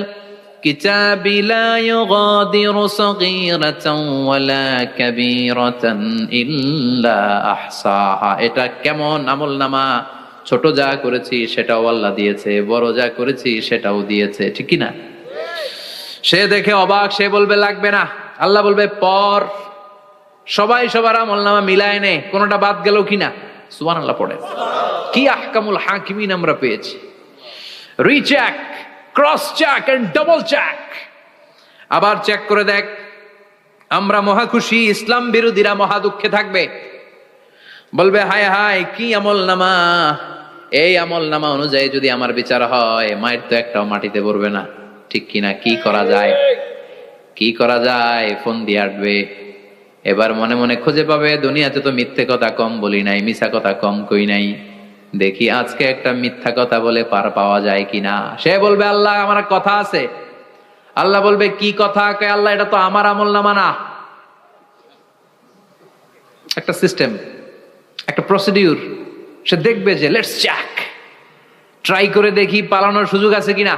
কিতাবি লা ইউগাদিরু সাগীরাতান ওয়ালা কাবীরাতান ইল্লা আহসাহা। এটা কেমন আমলনামা, ছোট যা করেছি সেটাও আল্লাহ দিয়েছে, বড় যা করেছি সেটাও দিয়েছে, ঠিক কি না? সে দেখে অবাক, সে বলবে লাগবে না। আল্লাহ বলবে পর, সবাই সবার আমলনামা মিলায় নে, কোনটা বাদ গেল কিনা। সুবহানাল্লাহ পড়ে। কি আহকামুল হাকিমিন আমরা পেয়েছি। Recheck, cross check and double check. আবার চেক করে দেখ। আমরা মহা খুশি, ইসলাম বিরোধীরা মহা দুঃখে থাকবে, বলবে হায় হায় কি আমলনামা, এই আমলনামা অনুযায়ী যদি আমার বিচার হয়, মায়ের তো একটাও মাটিতে পড়বে না, ঠিক কিনা? কি করা যায়, কি করা যায়? ফোন দিয়ে আটবে। এবার মনে মনে খুঁজে পাবে দুনিয়াতে তো মিথ্যে কথা কম বলি নাই, মিছা কথা কম কই নাই, দেখি আজকে একটা মিথ্যা কথা বলে পার পাওয়া যায় কিনা। সে বলবে আল্লাহ আমার কথা আছে। আল্লাহ বলবে কি কথা? আল্লাহ এটা তো আমার আমলনামা না। একটা সিস্টেম, একটা প্রসিডিউর। সে দেখবে যে লেটস চেক, ট্রাই করে দেখি পালানোর সুযোগ আছে কিনা।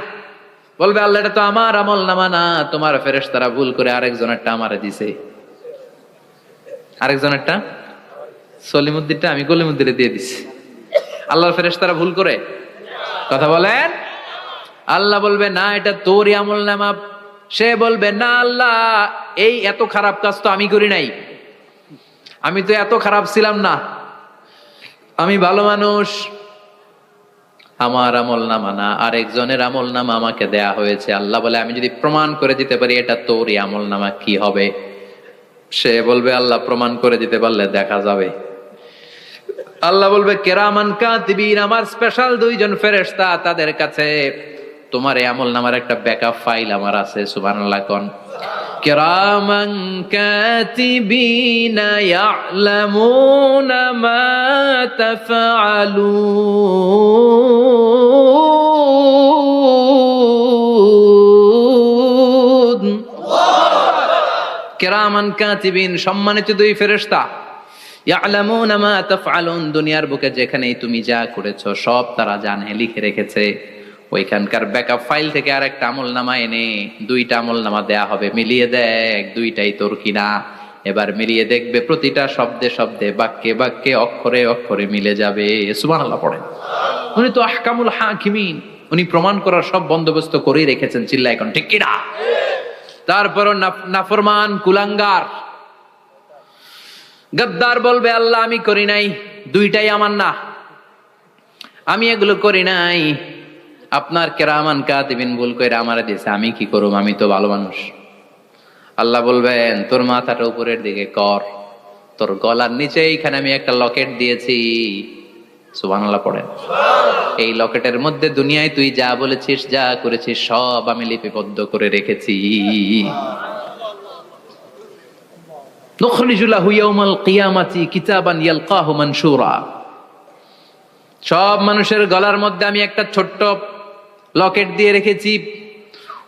বলবে আল্লাহ এটা তো আমার আমলনামা না, তোমার ফেরেশতারা ভুল করে আরেকজনেরটা আমারে দিছে, আরেকজনেরটা সলিমুদ্দিনটা আমি কলিমুদ্দিনে দিয়ে দিছি। আল্লাহর ফেরেশতারা ভুল করে কথা বলেন? আল্লাহ বলবে না এটা তোরই আমলনামা। সে বলবে না আল্লাহ, এই এত খারাপ কাজ তো আমি করি নাই, আমি তো এত খারাপ ছিলাম না, আমি ভালো মানুষ। আমার আমল নামা না, আরেকজনের আমল নামা আমাকে দেয়া হয়েছে। আল্লাহ বলে আমি যদি প্রমাণ করে দিতে পারি এটা তোরই আমল নামা, কি হবে? সে বলবে আল্লাহ প্রমাণ করে দিতে পারলে দেখা যাবে। আল্লাহ বলবে কেরামান কাতিবিন, আমার স্পেশাল দুইজন ফেরেশতা, তাদের কাছে তোমার এই আমল নামার একটা ব্যাকআপ ফাইল আমার আছে। সুবহানাল্লাহ কোন। কিরামান কাতিবিনা ইয়ালামুনা মা তাফআলুন। কিরামান কাতিবিন, সম্মানিত দুই ফেরেশতা, ইয়ালামুনা মা তাফআলুন, দুনিয়ার বুকে যেখানেই তুমি যা করেছো সব তারা জানে, লিখে রেখেছে। ওইখানকার ব্যাকআপ ফাইল থেকে আরেকটা আমলনামা এনে দুইটা আমলনামা দেয়া হবে, মিলিয়ে দেখ দুইটাই তোর কিনা। এবার মিলিয়ে দেখবে প্রতিটা শব্দে শব্দে, বাক্যে বাক্যে, অক্ষরে অক্ষরে মিলে যাবে। সুবহানাল্লাহ পড়েন। উনি তো আহকামুল হাকিমিন, উনি প্রমাণ করার সব বন্দোবস্ত করেই রেখেছেন। চিল্লা এখন ঠিক কিনা? তারপরও নাফরমান কুলাঙ্গার গদ্দার বলবে আল্লাহ আমি করি নাই, দুইটাই আমার না, আমি এগুলো করি নাই, আপনার কেরামান কাতিবিন ভুল কইরা আমারে দিয়েছে, আমি কি করব, আমি তো ভালো মানুষ। আল্লাহ বলবেন তোর মাথাটা উপরের দিকে কর, তোর গলার নিচে এইখানে আমি একটা লকেট দিয়েছি। সুবহানাল্লাহ পড়েন। এই লকেটের মধ্যে দুনিয়ায় তুই যা বলেছিস যা করেছিস সব আমি লিপিবদ্ধ করে রেখেছি। নুখরিজু লাহু ইয়াউমাল কিয়ামাতি কিতাবান ইয়ালকাহু মানশুরা, সব মানুষের গলার মধ্যে আমি একটা ছোট্ট লকেট দিয়ে রেখেছি।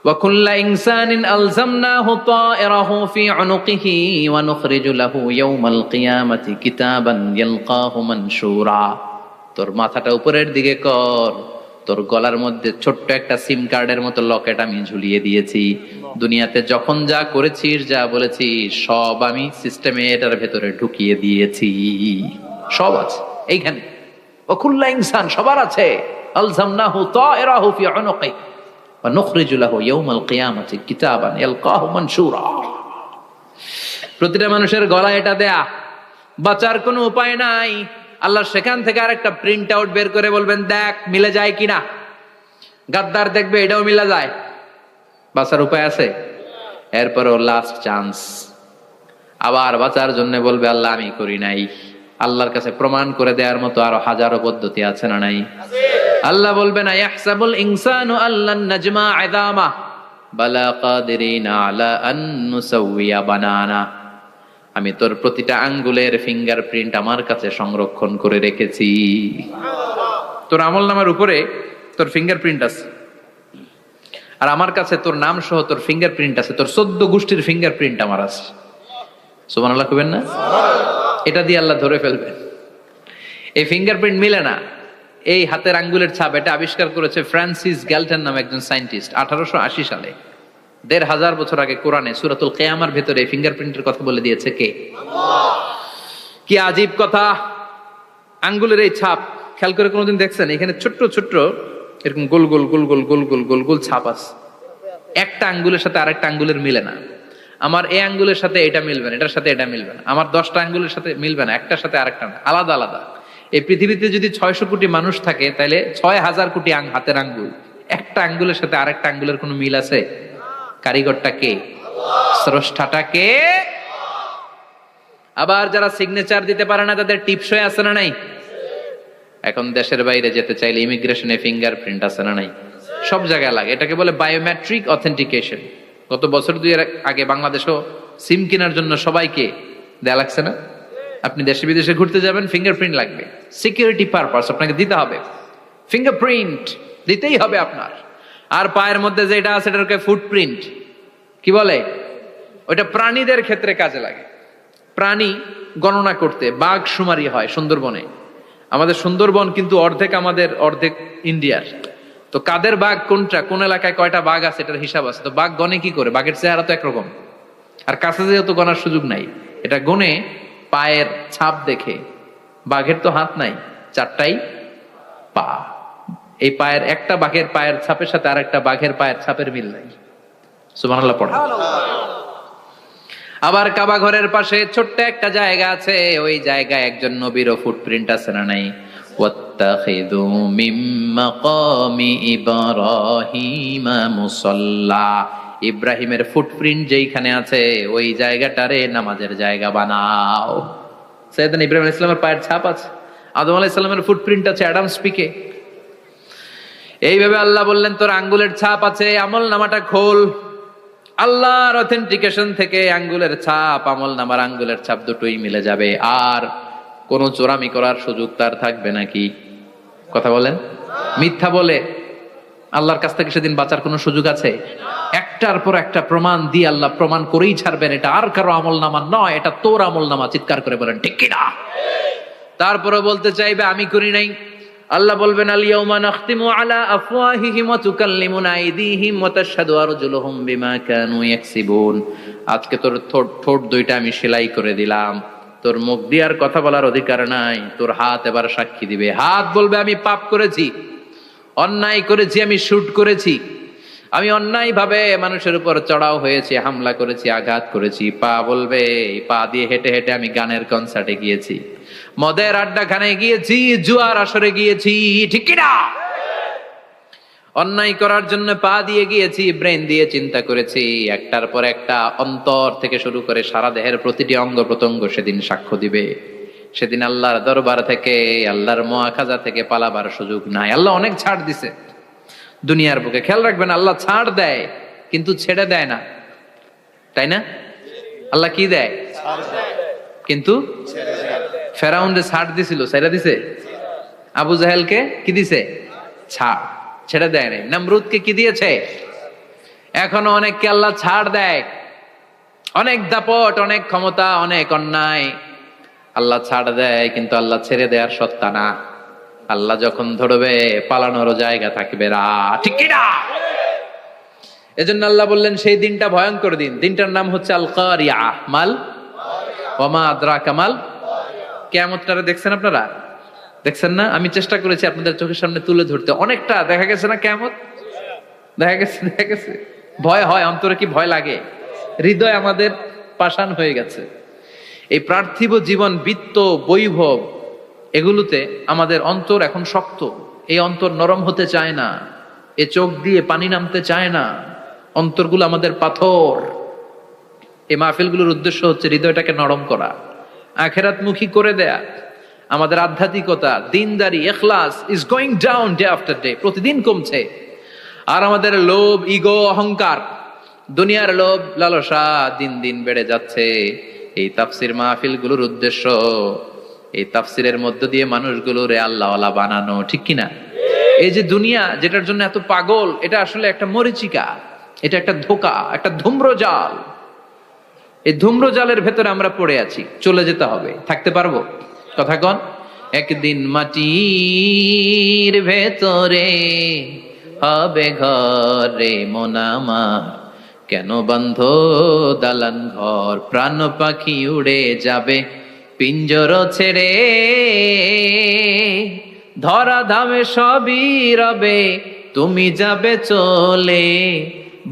ওয়া কুল্লা ইনসানিন আলজামনাহু তায়রাহু ফি উনুকিহি ওয়া নুখরিজু লাহু ইয়াউমাল কিয়ামাতি কিতাবান ইয়ালকাহু মানশুরা। তোর মাথাটা উপরের দিকে কর, তোর গলার মধ্যে ছোট্ট একটা সিম কার্ডের মতো লকেট আমি ঝুলিয়ে দিয়েছি। দুনিয়াতে যখন যা করেছিস যা বলেছিস সব আমি সিস্টেমে এটার ভেতরে ঢুকিয়ে দিয়েছি, সব আছে এইখানে। ওয়াকুল্লা ইনসান, সবার আছে। আলজামনাহু তায়রাহু ফি উনুকি ওয়া নুখরিজু লাহু ইয়াউমাল কিয়ামাতি কিতাবান ইয়ালকাহু মানশুরা। প্রতিটা মানুষের গলায় এটা দেয়া, বাঁচার কোনো উপায় নাই। আল্লাহ সেখান থেকে আরেকটা প্রিন্ট আউট বের করে বলবেন দেখ মিলে যায় কিনা। গাদ্দার দেখবে এটাও মিলা যায়, বাঁচার উপায় আছে। এরপরও লাস্ট চান্স, আবার বাঁচার জন্য বলবে আল্লাহ আমি করি নাই। আল্লাহর কাছে প্রমাণ করে দেওয়ার মতো আরো হাজারো পদ্ধতি আছে না নাই? আল্লাহ বলবেন ইয়াহসাবুল ইনসানু আল্লান নাজমা ইযামা বালা কাদিরিনা আলা আন নুসাউইয়া বানানা। আমি তোর প্রতিটা আঙ্গুলের ফিঙ্গারপ্রিন্ট আমার কাছে সংরক্ষণ করে রেখেছি। তোর আমলনামার উপরে তোর ফিঙ্গারপ্রিন্ট আছে, আর আমার কাছে তোর নাম সহ তোর ফিঙ্গারপ্রিন্ট আছে, তোর 14 গোষ্ঠীর ফিঙ্গারপ্রিন্ট আমার আছে। সুবহানাল্লাহ কইবেন না? এটা দিয়ে আল্লাহ ধরে ফেলবেন। এই ফিঙ্গারপ্রিন্ট মিলে না, এই হাতের আঙ্গুলের ছাপ, এটা আবিষ্কার করেছে ফ্রান্সিস গ্যালটন নামে একজন সায়েন্টিস্ট 1880 সালে। 1500 বছর আগে কোরআনে সূরাতুল কিয়ামার ভেতরে ফিঙ্গারপ্রিন্টের কথা বলে দিয়েছে কে? আল্লাহ। কি আজীব কথা! আঙ্গুলের এই ছাপ খেয়াল করে কোনোদিন দেখছেন? এখানে ছোট্ট ছোট্ট এরকম গোল গোল গোল গোল গোল গোল গোল গোল ছাপ আছে, একটা আঙ্গুলের সাথে আরেকটা আঙ্গুলের মিলে না। আমার এই আঙ্গুলের সাথে এটা মিলবে না, এটার সাথে এটা মিলবে না, আমার 10টা আঙ্গুলের সাথে মিলবে না, একটার সাথে আরেকটা না, আলাদা আলাদা। এই পৃথিবীতে যদি 600 কোটি মানুষ থাকে তাহলে 6000 কোটি হাতের আঙ্গুল, একটা আঙ্গুলের সাথে আরেকটা আঙ্গুলের কোনো মিল আছে? কারিগরটা কে? স্রষ্টাটা কে? আবার যারা সিগনেচার দিতে পারে না তাদের টিপসই আছে না নাই? এখন দেশের বাইরে যেতে চাইলে ইমিগ্রেশনে ফিঙ্গারপ্রিন্ট আছে না নাই? সব জায়গায় লাগে, এটাকে বলে বায়োমেট্রিক অথেন্টিকেশন। গত বছর 2 এর আগে বাংলাদেশও সিম কেনার জন্য সবাইকে দেয়া লাগছে না? আপনি দেশে বিদেশে ঘুরতে যাবেন, ফিঙ্গারপ্রিন্ট লাগবে, সিকিউরিটি পারপাস আপনাকে দিতে হবে, ফিঙ্গারপ্রিন্ট দিতেই হবে আপনার। আর পায়ের মধ্যে যেটা আছে এটাকে ফুটপ্রিন্ট কি বলে? ওইটা প্রাণীদের ক্ষেত্রে কাজে লাগে। প্রাণী গণনা করতে বাঘ শুমারি হয় সুন্দরবনে। আমাদের সুন্দরবন কিন্তু অর্ধেক আমাদের অর্ধেক ইন্ডিয়ার। তো কাদের বাঘ কোনটা, কোন এলাকায় কয়টা বাঘ আছে এটার হিসাব আছে। তো বাঘ গনে কি করে? বাঘের চেহারা তো একরকম, আর কাছে যেহেতু গনার সুযোগ নাই, এটা গনে পায়ের ছাপ দেখে। বাঘের তো হাত নাই, 4টাই পা। এই পায়ের একটা বাঘের পায়ের ছাপের সাথে আর একটা বাঘের পায়ের ছাপের মিল নাই। সুবহানাল্লাহ পড়ে। আবার কাবা ঘরের পাশে ছোট্ট একটা জায়গা আছে, ওই জায়গায় একজন নবীরও ফুটপ্রিন্ট আছে না নাই? ওয়াত্তাখিযু মিন মাকামি ইব্রাহিমা মুসাল্লা, ইব্রাহিমের ফুটপ্রিন্ট যেইখানে আছে ওই জায়গাটারে নামাজের জায়গা বানাও। সাইয়েদনা ইব্রাহিম আলাইহিস সালামের পায়ের ছাপ আছে, আদম আলাইহিস সালামের ফুটপ্রিন্ট আছে অ্যাডামস পিকে। এইভাবে আল্লাহ বললেন তোর আঙ্গুলের ছাপ আছে, আমল নামাটা খোল। আল্লাহর অথেন্টিকেশন থেকে আঙ্গুলের ছাপ, আমল নামার আঙ্গুলের ছাপ দুটোই মিলে যাবে, আর কোন চোরামি করার সুযোগ তার থাকবে নাকি? কথা বলেন। মিথ্যা বলে আল্লাহর কাছ থেকে সেদিন বাঁচার কোনো সুযোগ আছে? একটার পর একটা প্রমাণ দিয়ে আল্লাহ প্রমাণ করেই ছাড়বেন, এটা আর কারো আমল নামা নয়, এটা তোর আমল নামা। চিৎকার করে বলেন ঠিক কিনা? তারপরে বলতে চাইবে আমি করি নাই, আল্লাহ বলবেন আল ইয়াউমা নাখতিমু আলা আফওয়াহিহিম ওয়া তুকাল্লিমুনা আইদিহিম ওয়া তাশহাদু আরজুলুহুম বিমা কানু ইয়াকসিবুন। আজকে তোর ঠোঁট দুইটা আমি সেলাই করে দিলাম, তোর মুখ দিয়ে আর কথা বলার অধিকার নাই, তোর হাত এবার সাক্ষী দিবে। হাত বলবে আমি পাপ করেছি, অন্যায় করেছি, আমি শুট করেছি, আমি অন্যায় ভাবে মানুষের উপর চড়াও হয়েছি, হামলা করেছি, আঘাত করেছি। পা বলবে পা দিয়ে হেঁটে হেঁটে আমি গানের কনসার্টে গিয়েছি, মদের আড্ডাখানায় গিয়েছি, জুয়ার আসরে গিয়েছি, ঠিক কিনা? অন্যায় করার জন্য পা দিয়ে গিয়েছি, ব্রেন দিয়ে চিন্তা করেছি, একটার পর একটা অন্তর থেকে শুরু করে সারা দেহের প্রতিটি অঙ্গ প্রত্যঙ্গ সেদিন সাক্ষ্য দিবে। সেদিন আল্লাহর দরবার থেকে, আল্লাহর মুআখাজা থেকে পালাবার সুযোগ নাই। আল্লাহ অনেক ছাড় দিছে দুনিয়ার বুকে, খেয়াল রাখবেন আল্লাহ ছাড় দেয় কিন্তু ছেড়ে দেয় না, তাই না? আল্লাহ কি দেয়? কিন্তু ফেরাউনরে ছাড় দিছিল, ছেড়ে দিছে। আবু জাহেলকে কি দিছে? ছাড়, ছেড়ে দেয় নাই। নমরুদকে কি দিয়েছে? এখনো অনেককে আল্লাহ ছাড় দেয়। অনেক দাপট, অনেক ক্ষমতা, অনেক অন্যায় আল্লাহ ছাড় দেয়, কিন্তু আল্লাহ ছেড়ে দেওয়ার সত্তা না। আল্লাহ যখন ধরবে পালানোর জায়গা থাকবে না, ঠিক কিনা? এজন্য আল্লাহ বললেন সেই দিনটা ভয়ঙ্কর দিন। দিনটার নাম হচ্ছে আল কারিয়াহ। মাল ওয়া মা আদরাকা মাল। কিয়ামতটা দেখছেন আপনারা? দেখছেন না? আমি চেষ্টা করেছি আপনাদের চোখের সামনে তুলে ধরতে, অনেকটা দেখা গেছে না কিয়ামত? দেখা গেছে। ভয় হয়, অন্তরে কি ভয় লাগে? হৃদয় আমাদের পাষাণ হয়ে গেছে। এই পার্থিব জীবন, বিত্ত, বৈভব, এগুলোতে আমাদের অন্তর এখন শক্ত। এই অন্তর নরম হতে চায় না, এ চোখ দিয়ে পানি নামতে চায় না, অন্তরগুলো আমাদের পাথর। এই মাহফিলগুলোর উদ্দেশ্য হচ্ছে হৃদয়টাকে নরম করা, আখিরাতমুখী করে দেয়া। আমাদের আধ্যাত্মিকতা, দিনদারি, ইখলাস is going down day after day, প্রতিদিন কমছে। আর আমাদের লোভ, ইগো, অহংকার, দুনিয়ার লোভ, লালসা দিন দিন বেড়ে যাচ্ছে। এই তাফসির মাহফিলগুলোর উদ্দেশ্য এই তাফসিরের মধ্য দিয়ে মানুষগুলোরে আল্লাহওয়ালা বানানো, ঠিক কিনা? এই যে দুনিয়া যেটার জন্য এত পাগল, এটা আসলে একটা মরিচিকা, এটা একটা ধোঁকা, একটা ধূম্রজাল। এই ধূম্রজালের ভেতরে আমরা পড়ে আছি, চলে যেতে হবে। থাকতে পারবো? কথা কন। একদিন মাটির ভেতরে হবে ঘরে মন আমার, কেন বন্ধ দালান ঘর, প্রাণ পাখি উড়ে যাবে পিঞ্জর ছেড়ে, ধরা ধামে সবই রবে তুমি যাবে চলে,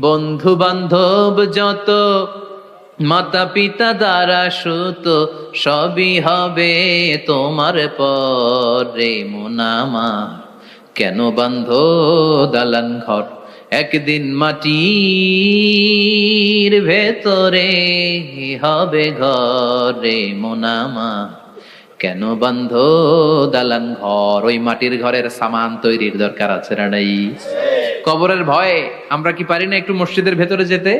বন্ধু বান্ধব যত, মাতা পিতা দ্বারা সুত, সবই হবে তোমার পরে মন আমার, কেন বন্ধ দালান ঘর। একদিন মাটির ভেতরে হবে ঘরে মন আমার, কেন বন্ধ দালান ঘর। ওই মাটির ঘরের সামান তৈরির দরকার আছে না নাই? কবরের ভয়ে আমরা কি পারি না একটু মসজিদের ভেতরে যেতে?